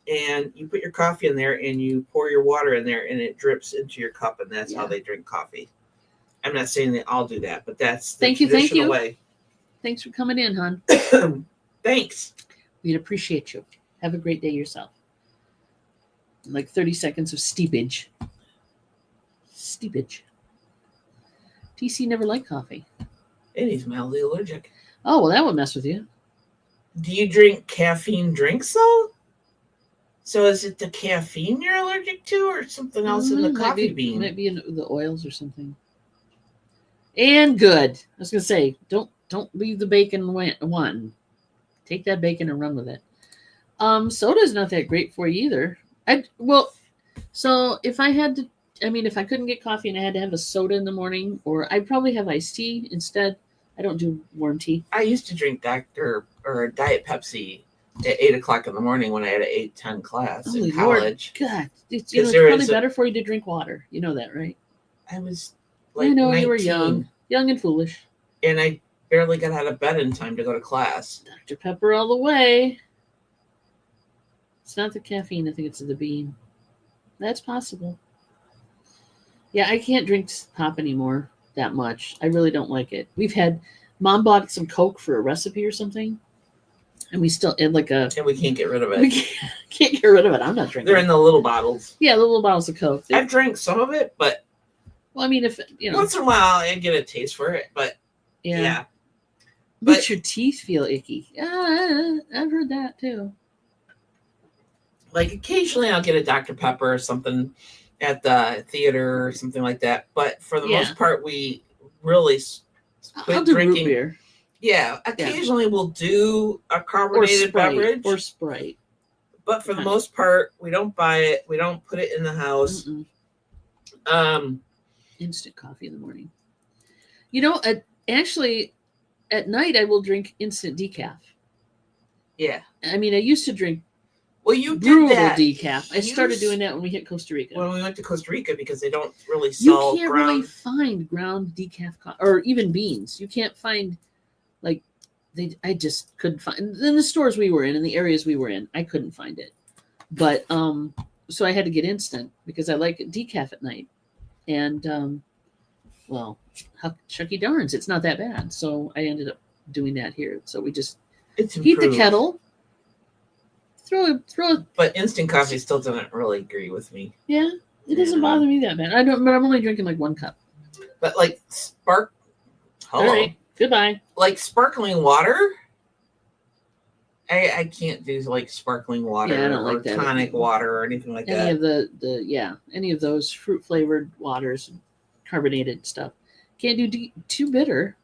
and you put your coffee in there, and you pour your water in there, and it drips into your cup, and that's how they drink coffee. I'm not saying they all do that, but that's the traditional way. Thanks for coming in, hon. Thanks. We'd appreciate you. Have a great day yourself. Like 30 seconds of steepage. TC never liked coffee. And he's mildly allergic. Oh, well, that would mess with you. Do you drink caffeine drinks, though? So is it the caffeine you're allergic to, or something else in the coffee bean? Might be in the oils or something. And good. I was going to say, don't leave the bacon one. Take that bacon and run with it. Soda's not that great for you either. So if I had to, if I couldn't get coffee and I had to have a soda in the morning, or I'd probably have iced tea instead. I don't do warm tea. I used to drink Diet Pepsi at 8 o'clock in the morning when I had an 8-10 class in college. Lord, God, it's probably better for you to drink water. You know that, right? I was I know 19. You were young and foolish. And I barely got out of bed in time to go to class. Dr. Pepper all the way. It's not the caffeine. I think it's the bean. That's possible. Yeah, I can't drink pop anymore that much. I really don't like it. Mom bought some Coke for a recipe or something, and we still had and we can't get rid of it. We can't get rid of it. I'm not drinking. They're in the little bottles. Yeah, the little bottles of Coke. I've drank some of it, but if once in a while I get a taste for it, but yeah. But your teeth feel icky. I've heard that too. Like occasionally I'll get a Dr. Pepper or something at the theater or something like that. But for the most part, we really quit drinking root beer. Yeah. Occasionally we'll do a carbonated beverage. Or Sprite. But for the most part, we don't buy it. We don't put it in the house. Instant coffee in the morning. Actually, at night I will drink instant decaf. Yeah. I mean, I used to drink Well, you brewable did that. decaf. I started doing that when we hit Costa Rica. When we went to Costa Rica, because they don't really You sell can't ground. really find ground decaf or even beans. You can't find like I just couldn't find in the stores we were in the areas we were in. I couldn't find it, but so I had to get instant because I like decaf at night, and well, Chucky darns, it's not that bad. So I ended up doing that here. So we just It's heat the improved. kettle, throw it. But instant coffee still doesn't really agree with me. Yeah, it doesn't bother me that bad. I don't, but I'm only drinking like 1 cup. But like All right, goodbye. Like sparkling water. I can't do like sparkling water Yeah, I don't or like that. tonic water or anything like Any that. of any of those fruit flavored waters, carbonated stuff. Can't do too bitter.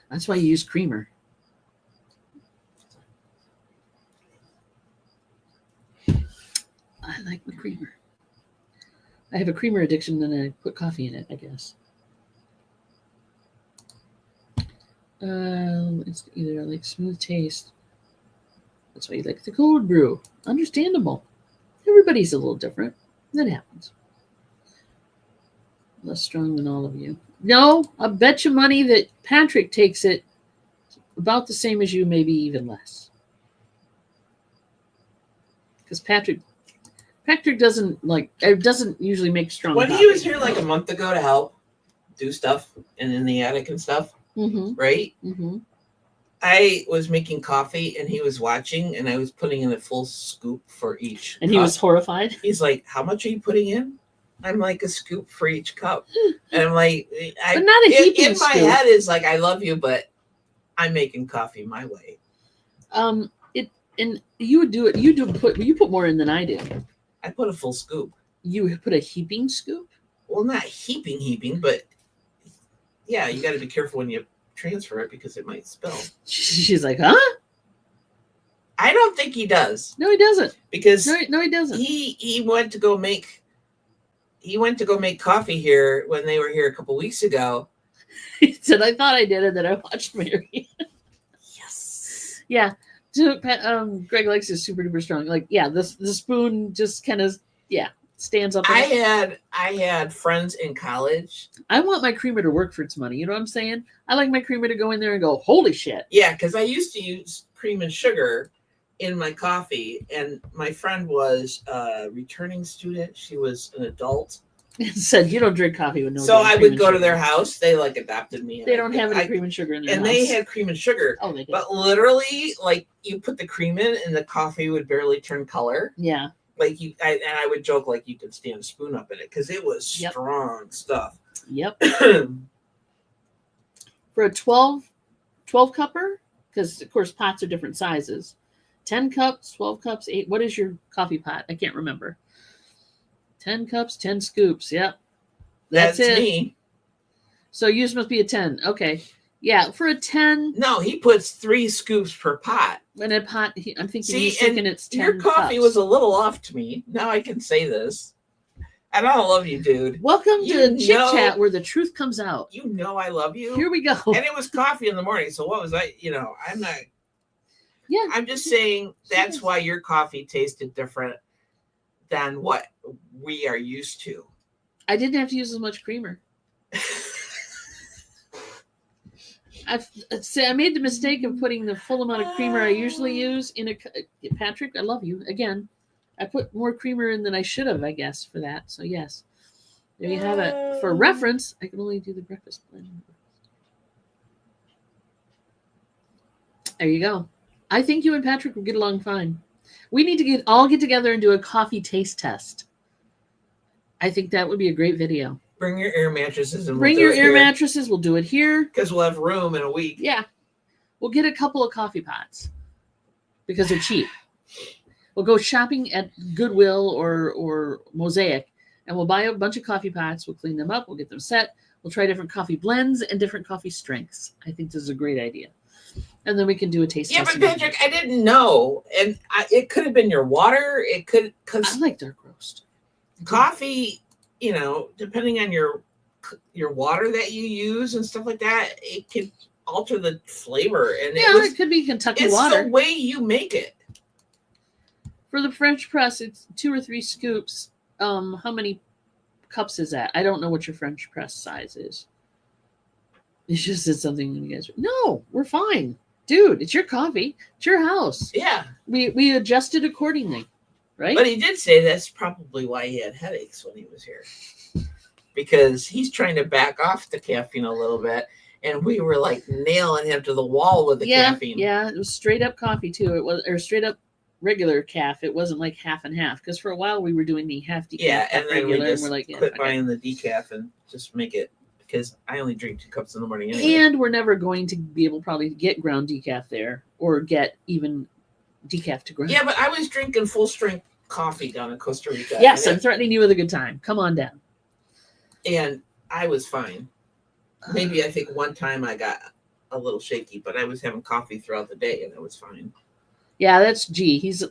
That's why you use creamer. I like my creamer. I have a creamer addiction, and I put coffee in it, I guess. It's either like smooth taste. That's why you like the cold brew. Understandable. Everybody's a little different. That happens. Less strong than all of you. No, I bet you money that Patrick takes it about the same as you, maybe even less. Because Patrick doesn't usually make strong. When coffee. he was here like a month ago to help do stuff and in the attic and stuff, right? Mm-hmm. I was making coffee and he was watching, and I was putting in a full scoop for each. And cup. he was horrified. He's like, "How much are you putting in?" I'm like, "A scoop for each cup," and I'm like, but not a heaping in my scoop. head is like, "I love you, but I'm making coffee my way." And you would do it. You put more in than I do. I put a full scoop. You put a heaping scoop? Well, not heaping, but yeah, you got to be careful when you transfer it because it might spill. She's like, huh? I don't think he does. No, he doesn't. Because no, he doesn't. He went to go make coffee here when they were here a couple weeks ago. He said, "I thought I did it, then I watched Mary." Yes. Yeah. So, Greg likes it super duper strong. Like, yeah, the spoon just kind of stands up. I had friends in college. I want my creamer to work for its money. You know what I'm saying? I like my creamer to go in there and go, holy shit. Yeah, because I used to use cream and sugar in my coffee, and my friend was a returning student. She was an adult. Said, you don't drink coffee with no. So I would go to their house. They like adopted me. They don't have any cream and sugar in their house. And they had cream and sugar. Oh, they did. But literally, like, you put the cream in and the coffee would barely turn color. Yeah. Like I would joke like you could stand a spoon up in it because it was strong stuff. Yep. For a 12 cupper, because of course pots are different sizes. 10 cups, 12 cups, 8. What is your coffee pot? I can't remember. 10 cups, 10 scoops. Yep. That's it. Me. So yours must be a 10. Okay. Yeah, for a 10. No, he puts 3 scoops per pot. In a pot, I'm thinking he's thinking it's 10 your coffee cups. was a little off to me. Now I can say this. And I love you, dude. Welcome to Chit Chat, where the truth comes out. You know I love you. Here we go. And it was coffee in the morning. So what was I? I'm not. Yeah. I'm just saying that's why your coffee tasted different than what we are used to. I didn't have to use as much creamer. I made the mistake of putting the full amount of creamer I usually use in a. Patrick, I love you again. I put more creamer in than I should have, I guess, for that. So yes, there you have it. For reference, I can only do the breakfast blend. There you go. I think you and Patrick will get along fine. We need to all get together and do a coffee taste test. I think that would be a great video. Bring your air mattresses and bring your air mattresses. We'll do it here because we'll have room in a week. Yeah, we'll get a couple of coffee pots because they're cheap. We'll go shopping at Goodwill or Mosaic, and we'll buy a bunch of coffee pots. We'll clean them up. We'll get them set. We'll try different coffee blends and different coffee strengths. I think this is a great idea. And then we can do a taste test. Yeah, but Patrick, I didn't know. And it could have been your water. It could, because I like dark roast. Coffee, depending on your water that you use and stuff like that, it could alter the flavor, and it could be Kentucky it's water. the way you make it. For the French press, it's 2 or 3 scoops. How many cups is that? I don't know what your French press size is. It's just said something you guys. No, we're fine, dude. It's your coffee. It's your house. Yeah, we adjusted accordingly, right? but he did say that's probably why he had headaches when he was here, because he's trying to back off the caffeine a little bit, and we were like nailing him to the wall with the caffeine. Yeah, it was straight up coffee too. It was or straight up regular calf. It wasn't like half and half because for a while we were doing the half decaf, Yeah, and then regular, we just and we're like, quit buying the decaf and just make it, because I only drink 2 cups in the morning anyway. And we're never going to be able probably to get ground decaf there or get even decaf to ground. Yeah, but I was drinking full strength coffee down in Costa Rica. Yes, I'm threatening you with a good time. Come on down. And I was fine. Maybe I think one time I got a little shaky, but I was having coffee throughout the day and I was fine. Yeah, that's G. He's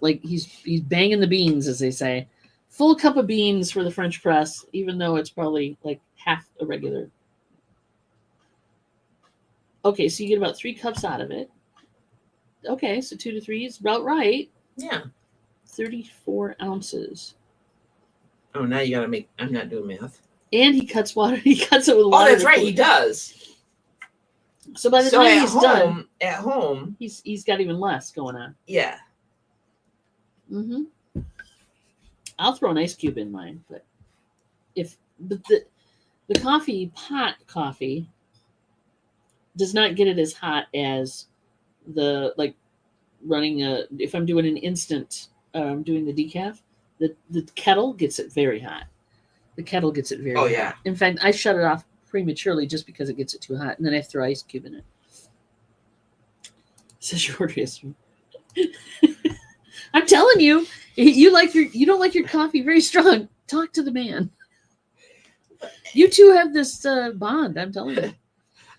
banging the beans, as they say. Full cup of beans for the French press, even though it's probably like half a regular. Okay, so you get about 3 cups out of it. Okay, so 2 to 3 is about right. Yeah. 34 ounces. Oh, now you gotta make. I'm not doing math. And he cuts water. He cuts it with water. Oh, that's right. He does. So by the time he's done, at home, he's got even less going on. Yeah. Mm-hmm. I'll throw an ice cube in mine, but the pot coffee does not get it as hot as the running if I'm doing an instant, doing the decaf, the kettle gets it very hot. The kettle gets it very hot. Yeah. In fact, I shut it off prematurely just because it gets it too hot, and then I throw ice cube in it. Says your order history. I'm telling you, you don't like your coffee very strong. Talk to the man. You two have this bond. I'm telling you.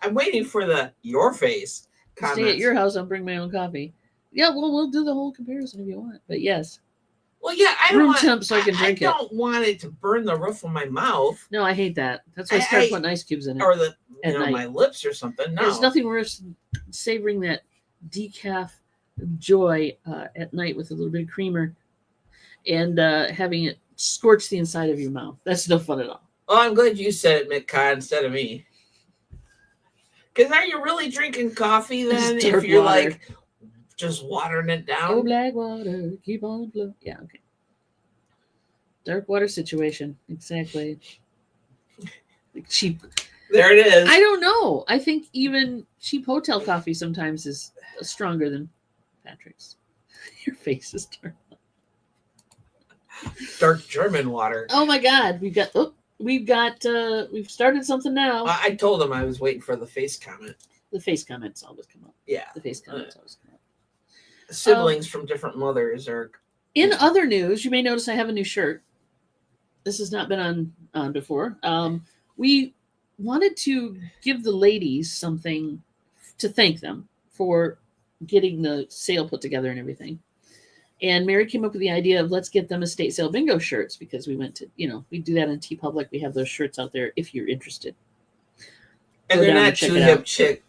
I'm waiting for your face comments. Stay at your house. I'll bring my own coffee. Yeah, well, we'll do the whole comparison if you want. But yes. Well, yeah, I don't room want temp so I can drink it. I don't want it to burn the roof of my mouth. No, I hate that. That's why I start putting ice cubes in it. Or my lips or something. No. There's nothing worse than savoring that decaf joy at night with a little bit of creamer and having it scorch the inside of your mouth. That's no fun at all. Well, I'm glad you said it, Mitka, instead of me. Because are you really drinking coffee then if you're water. Like just watering it down? Oh, black water, keep on flowing. Yeah, okay. Dark water situation. Exactly. Cheap. There it is. I don't know. I think even cheap hotel coffee sometimes is stronger than Patrick's. Your face is dark. Dark German water. Oh my God. We've started something now. I told him I was waiting for the face comment. The face comments always come up. Yeah. The face comments always come up. Siblings from different mothers are. In other news, you may notice I have a new shirt. This has not been on before. We wanted to give the ladies something to thank them for getting the sale put together and everything. And Mary came up with the idea of let's get them estate sale bingo shirts because we went to, we do that in T Public. We have those shirts out there if you're interested. And they're not too hip chick.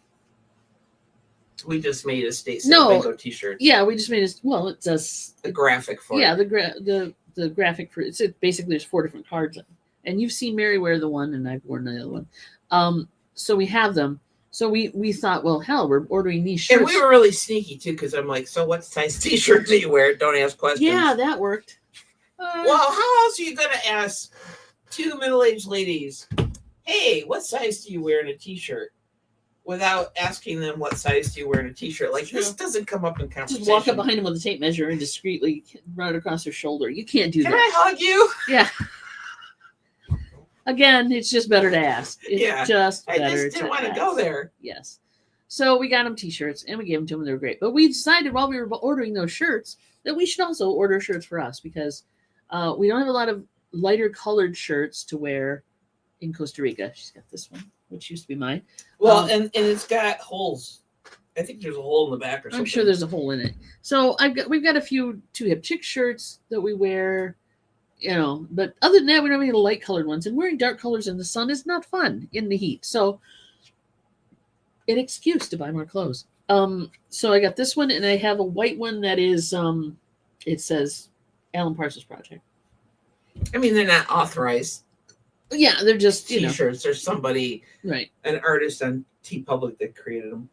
We just made a estate sale bingo t-shirt. Yeah, we just made it's a graphic for it. Yeah, the graphic for it's basically there's 4 different cards. And you've seen Mary wear the one and I've worn the other one. So we have them. So we thought, well, hell, we're ordering these shirts. And we were really sneaky, too, because I'm like, so what size t-shirt do you wear? Don't ask questions. Yeah, that worked. Well, how else are you going to ask 2 middle-aged ladies, hey, what size do you wear in a t-shirt? Without asking them what size do you wear in a t-shirt. Like, this doesn't come up in conversation. Just walk up behind them with a tape measure and discreetly run it across their shoulder. You can't do that. Can I hug you? Yeah. Again, it's just better to ask. It's just better to ask. I just didn't want to go there. Yes. So we got them t-shirts and we gave them to them. They were great. But we decided while we were ordering those shirts that we should also order shirts for us because we don't have a lot of lighter colored shirts to wear in Costa Rica. She's got this one, which used to be mine. Well, and it's got holes. I think there's a hole in the back or something. I'm sure there's a hole in it. So we've got a few 2 hip chick shirts that we wear. But other than that, we don't have any light colored ones. And wearing dark colors in the sun is not fun in the heat. So an excuse to buy more clothes. So I got this one, and I have a white one that is it says Alan Parsons Project. I mean, they're not authorized Yeah, they're just T-shirts. There's somebody, right, an artist on TeePublic that created them.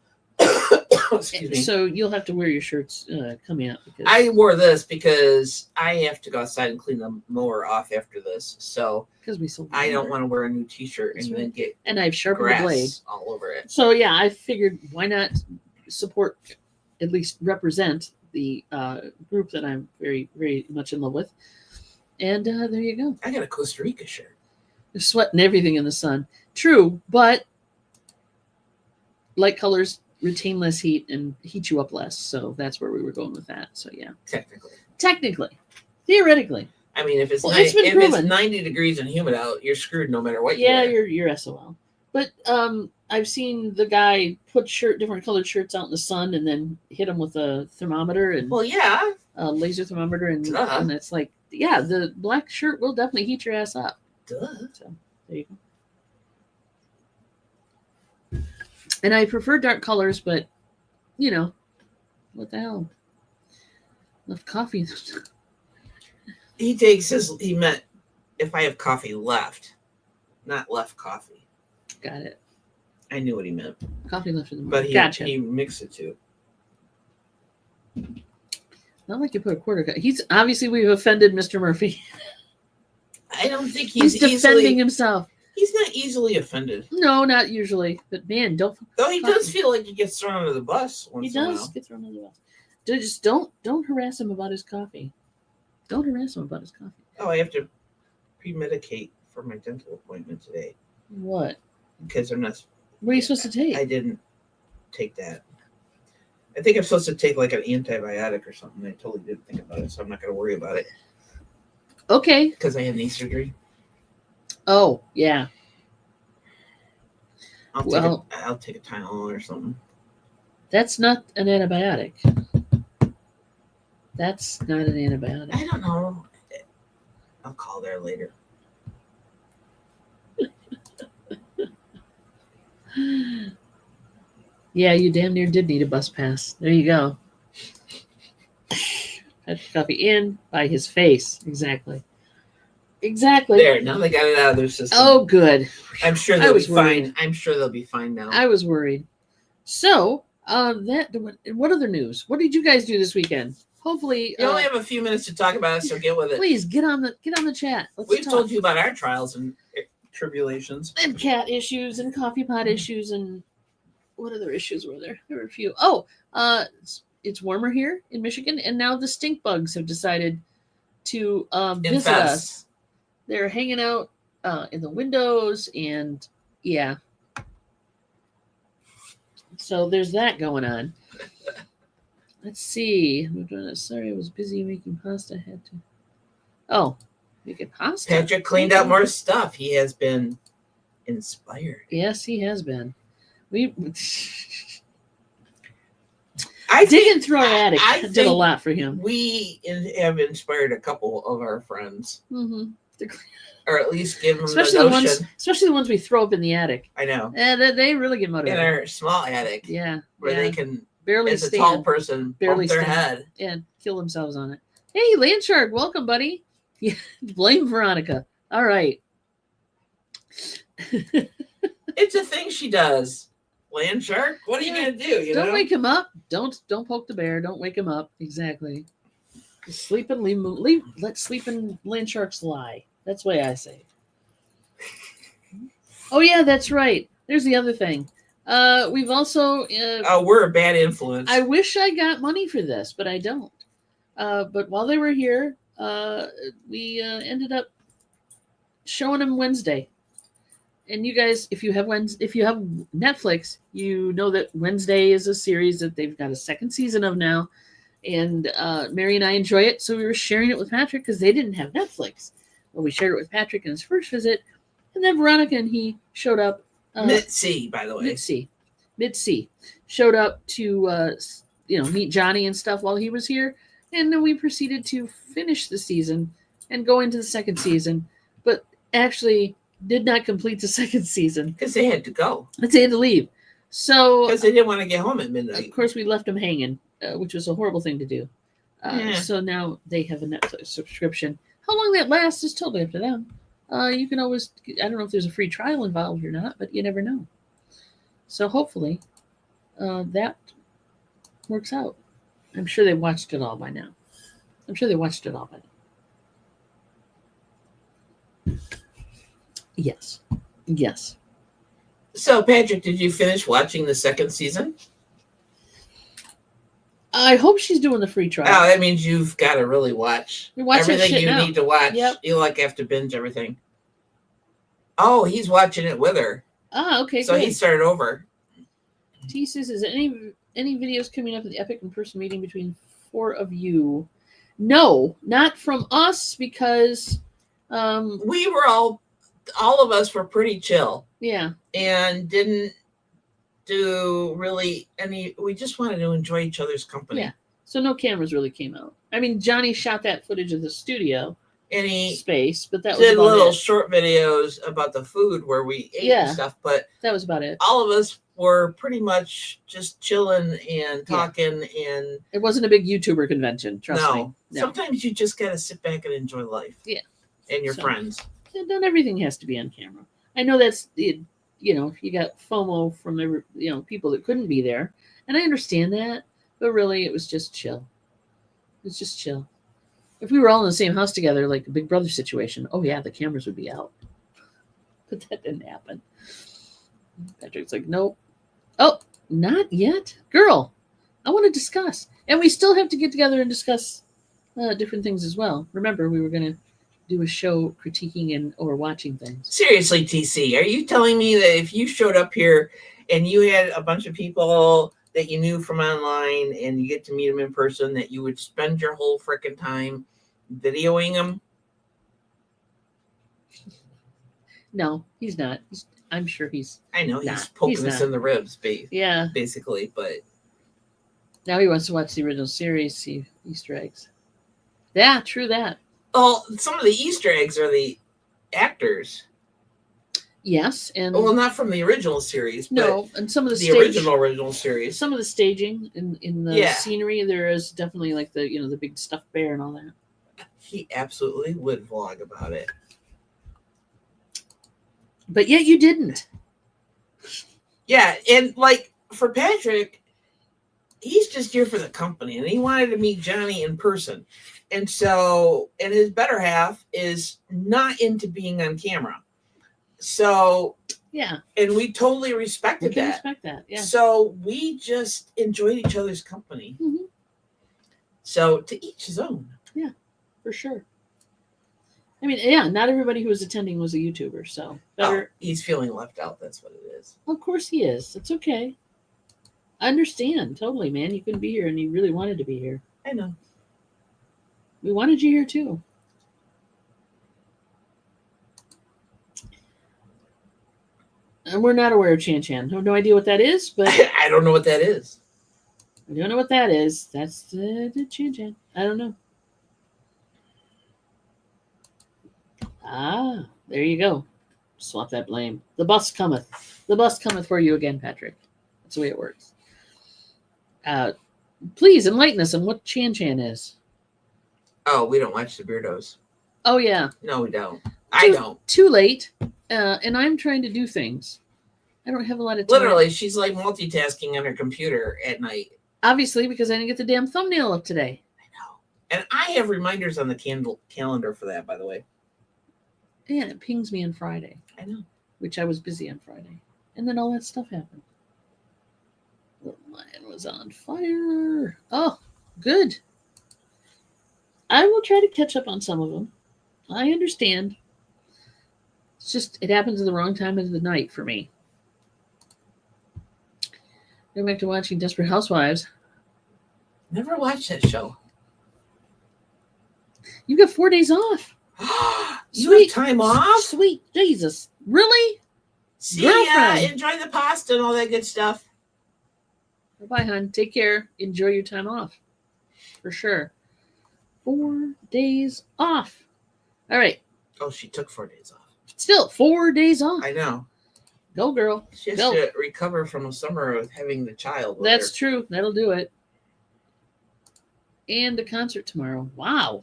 Excuse me. So you'll have to wear your shirts coming out. Because I wore this because I have to go outside and clean the mower off after this. So we sold. I don't want to wear a new T-shirt and then get and I've sharpened grass the blade all over it. So yeah, I figured why not support, at least represent the group that I'm very, very much in love with. And there you go. I got a Costa Rica shirt. You're sweating everything in the sun. True, but light colors retain less heat and heat you up less. So that's where we were going with that. So yeah. Technically. Theoretically. I mean, if it's, it's 90 degrees and humid out, you're screwed no matter what you wear. Yeah, you're SOL. But I've seen the guy put different colored shirts out in the sun and then hit them with a thermometer and a laser thermometer and it's like, yeah, the black shirt will definitely heat your ass up. Duh. So there you go. And I prefer dark colors, but what the hell? Enough coffee. He meant if I have coffee left, not left coffee. Got it. I knew what he meant. Coffee left in the morning. But gotcha. He mixed it too. Not like you put a quarter. He's obviously we've offended Mr. Murphy. I don't think he's defending himself. He's not easily offended. No, not usually. But man, don't. Though he does feel like he gets thrown under the bus. He does get thrown under the bus. Just don't harass him about his coffee. Don't harass him about his coffee. Oh, I have to pre-medicate for my dental appointment today. What? Because I'm not. What are you supposed to take? I didn't take that. I think I'm supposed to take like an antibiotic or something. I totally didn't think about it, so I'm not going to worry about it. Okay. Because I had knee surgery. Oh, yeah. I'll take a Tylenol or something. That's not an antibiotic. That's not an antibiotic. I don't know. I'll call there later. Yeah, you damn near did need a bus pass. There you go. Had coffee in by his face. Exactly. There, now they got it out of their system. Oh, good. I'm sure they'll be fine. I'm sure they'll be fine now. I was worried. So, what other news? What did you guys do this weekend? Hopefully, you only have a few minutes to talk about it, so get with it. Please get on the chat. We've told you about our trials and tribulations, and cat issues, and coffee pot issues, and what other issues were there? There were a few. Oh, it's warmer here in Michigan, and now the stink bugs have decided to visit us. They're hanging out in the windows, and yeah. So there's that going on. Let's see. Sorry, I was busy making pasta. I had to. Oh, making pasta. Patrick cleaned out more stuff. He has been inspired. Yes, he has been. I digging through our attic did a lot for him. We have inspired a couple of our friends. Mm-hmm. Or at least give them especially the notion. Especially the ones we throw up in the attic. I know. And they really get motivated. In our small attic. Yeah. Where they can, barely as stand, a tall person, barely bump their head. And kill themselves on it. Hey, Landshark, welcome, buddy. Yeah, blame Veronica. All right. It's a thing she does. Landshark, what are you going to do? Don't wake him up. Don't poke the bear. Don't wake him up. Exactly. Sleep and let sleeping Landsharks lie. That's the way I say. Oh yeah, that's right. There's the other thing. We've also. We're a bad influence. I wish I got money for this, but I don't. But while they were here, we ended up showing them Wednesday. And you guys, if you have Netflix, you know that Wednesday is a series that they've got a second season of now. And Mary and I enjoy it, so we were sharing it with Patrick because they didn't have Netflix. Well, we shared it with Patrick in his first visit, and then Veronica and he showed up. Mitzi, by the way. Mitzi showed up to meet Johnny and stuff while he was here, and then we proceeded to finish the season and go into the second season, but actually did not complete the second season because they had to go. They had to leave. So, Because they didn't want to get home at of midnight. course, we left them hanging, which was a horrible thing to do. Yeah. So now they have a Netflix subscription. How long that lasts is totally up to them. You can always, I don't know if there's a free trial involved or not, but you never know. So hopefully that works out. I'm sure they watched it all by now. Yes. Yes. So, Patrick, did you finish watching the second season? I hope she's doing the free trial. Oh, that means you've got to really watch everything you need to watch. Yep. You have to binge everything. Oh, he's watching it with her. Okay. So he started over. T says, is any videos coming up at the Epic in-person meeting between 4 of you? No, not from us, because we were all of us were pretty chill. Yeah. And didn't do really any. We just wanted to enjoy each other's company. Yeah. So no cameras really came out. I mean, Johnny shot that footage of the studio space, but that was did about little it. Short videos about the food where we ate and stuff, but that was about it. All of us were pretty much just chilling and talking, and it wasn't a big YouTuber convention. Trust me. No. Sometimes you just gotta sit back and enjoy life. Yeah. And your friends. Not everything has to be on camera. I know that's you got FOMO from people that couldn't be there, and I understand that, but really it was just chill. It's just chill. If we were all in the same house together, like a Big Brother situation, oh yeah, the cameras would be out. But that didn't happen. Patrick's like, nope. Oh, not yet? Girl, I want to discuss. And we still have to get together and discuss different things as well. Remember, we were going to do a show critiquing or watching things. Seriously, TC, are you telling me that if you showed up here and you had a bunch of people that you knew from online and you get to meet them in person, that you would spend your whole frickin' time videoing them? No, he's not. I'm sure he's. I know he's poking us in the ribs, yeah, basically. But now he wants to watch the original series, see Easter eggs. Yeah, true that. Well, some of the Easter eggs are the actors. Yes, and not from the original series. No, and some of the original series. Some of the staging in the scenery, there is definitely like the big stuffed bear and all that. He absolutely would vlog about it. But yet you didn't. Yeah, and like for Patrick, he's just here for the company, and he wanted to meet Johnny in person. And so, and his better half is not into being on camera. So, yeah. And we totally respected that. Respect that, yeah. So we just enjoyed each other's company. Mm-hmm. So to each his own. Yeah, for sure. I mean, yeah, not everybody who was attending was a YouTuber, so better. Oh, he's feeling left out. That's what it is. Of course he is. It's okay. I understand totally, man. You couldn't be here, and you really wanted to be here. I know. We wanted you here too. And we're not aware of Chan Chan. I have no idea what that is, but I don't know what that is. I don't know what that is. That's the Chan Chan. I don't know. Ah, there you go. Swap that blame. The bus cometh. The bus cometh for you again, Patrick. That's the way it works. Please enlighten us on what Chan Chan is. Oh, we don't watch the Beardos. Oh, yeah. No, we don't. I don't. Too late. And I'm trying to do things. I don't have a lot of time. Literally, she's like multitasking on her computer at night. Obviously, because I didn't get the damn thumbnail up today. I know. And I have reminders on the calendar for that, by the way. Yeah, it pings me on Friday. I know. Which I was busy on Friday. And then all that stuff happened. Mine was on fire. Oh, good. I will try to catch up on some of them. I understand. It's just, it happens at the wrong time of the night for me. Going back to watching Desperate Housewives. Never watched that show. You got 4 days off. You have time off? Sweet Jesus. Really? See ya. Enjoy the pasta and all that good stuff. Bye, hon. Take care. Enjoy your time off. For sure. 4 days off. All right. Oh, she took 4 days off. Still, 4 days off. I know. Go, girl. She has Go. to recover from a summer of having the child. With That's her. true. That'll do it. And the concert tomorrow. Wow.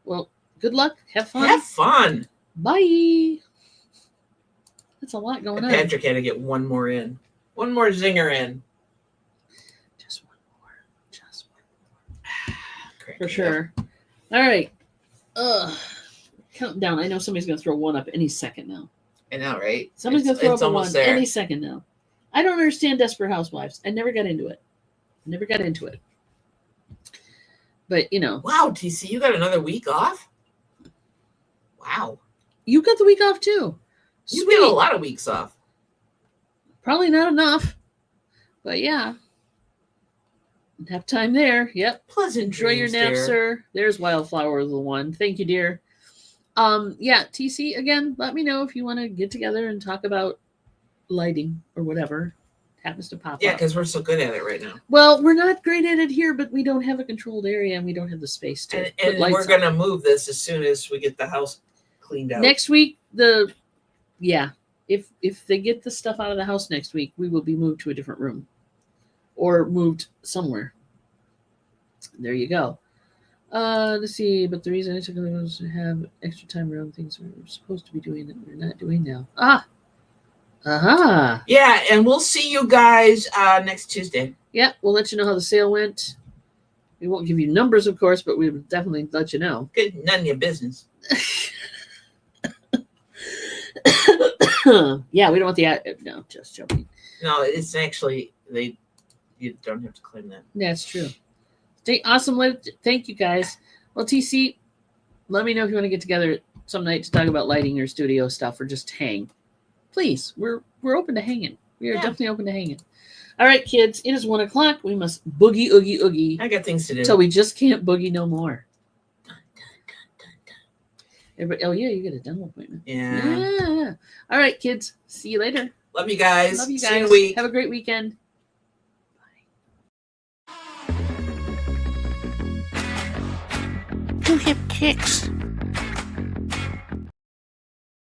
Well, good luck. Have fun. Have fun. Bye. That's a lot going on. Patrick had to get one more in. One more zinger in. Just one more. Just one more. For sure. All right. Counting down. I know somebody's going to throw one up any second now. I know, right? Somebody's going to throw up a one any second now. I don't understand Desperate Housewives. I never got into it. But, you know. Wow, TC, you got another week off? Wow. You got the week off, too. You get a lot of weeks off. Probably not enough. But, yeah. Have time there. Yep. Pleasant Enjoy dreams, your nap, dear. sir. There's Wildflower, the one. Thank you, dear. Yeah, TC, again, let me know if you want to get together and talk about lighting or whatever happens to pop up. Yeah, because we're so good at it right now. Well, we're not great at it here, but we don't have a controlled area and we don't have the space to. And we're going to move this as soon as we get the house cleaned out. Next week, if they get the stuff out of the house next week, we will be moved to a different room or moved somewhere. There you go. Let's see, but the reason I took it was to have extra time around things we were supposed to be doing that we're not doing now. Yeah, and we'll see you guys next Tuesday. Yeah, we'll let you know how the sale went. We won't give you numbers, of course, but we will definitely let you know. Good, none of your business. Yeah, we don't want the no, just joking. No, it's actually you don't have to claim that. That's true. Stay awesome. Thank you guys. Well, TC, let me know if you want to get together some night to talk about lighting or studio stuff or just hang. Please, we're open to hanging. We are definitely open to hanging. All right, kids, it is 1 o'clock. We must boogie, oogie, oogie. I got things to do. Till we just can't boogie no more. Everybody, oh, yeah, you get a dental appointment. Yeah. All right, kids. See you later. Love you guys. Love you guys. See you in a week. Have a great weekend. You have kicks.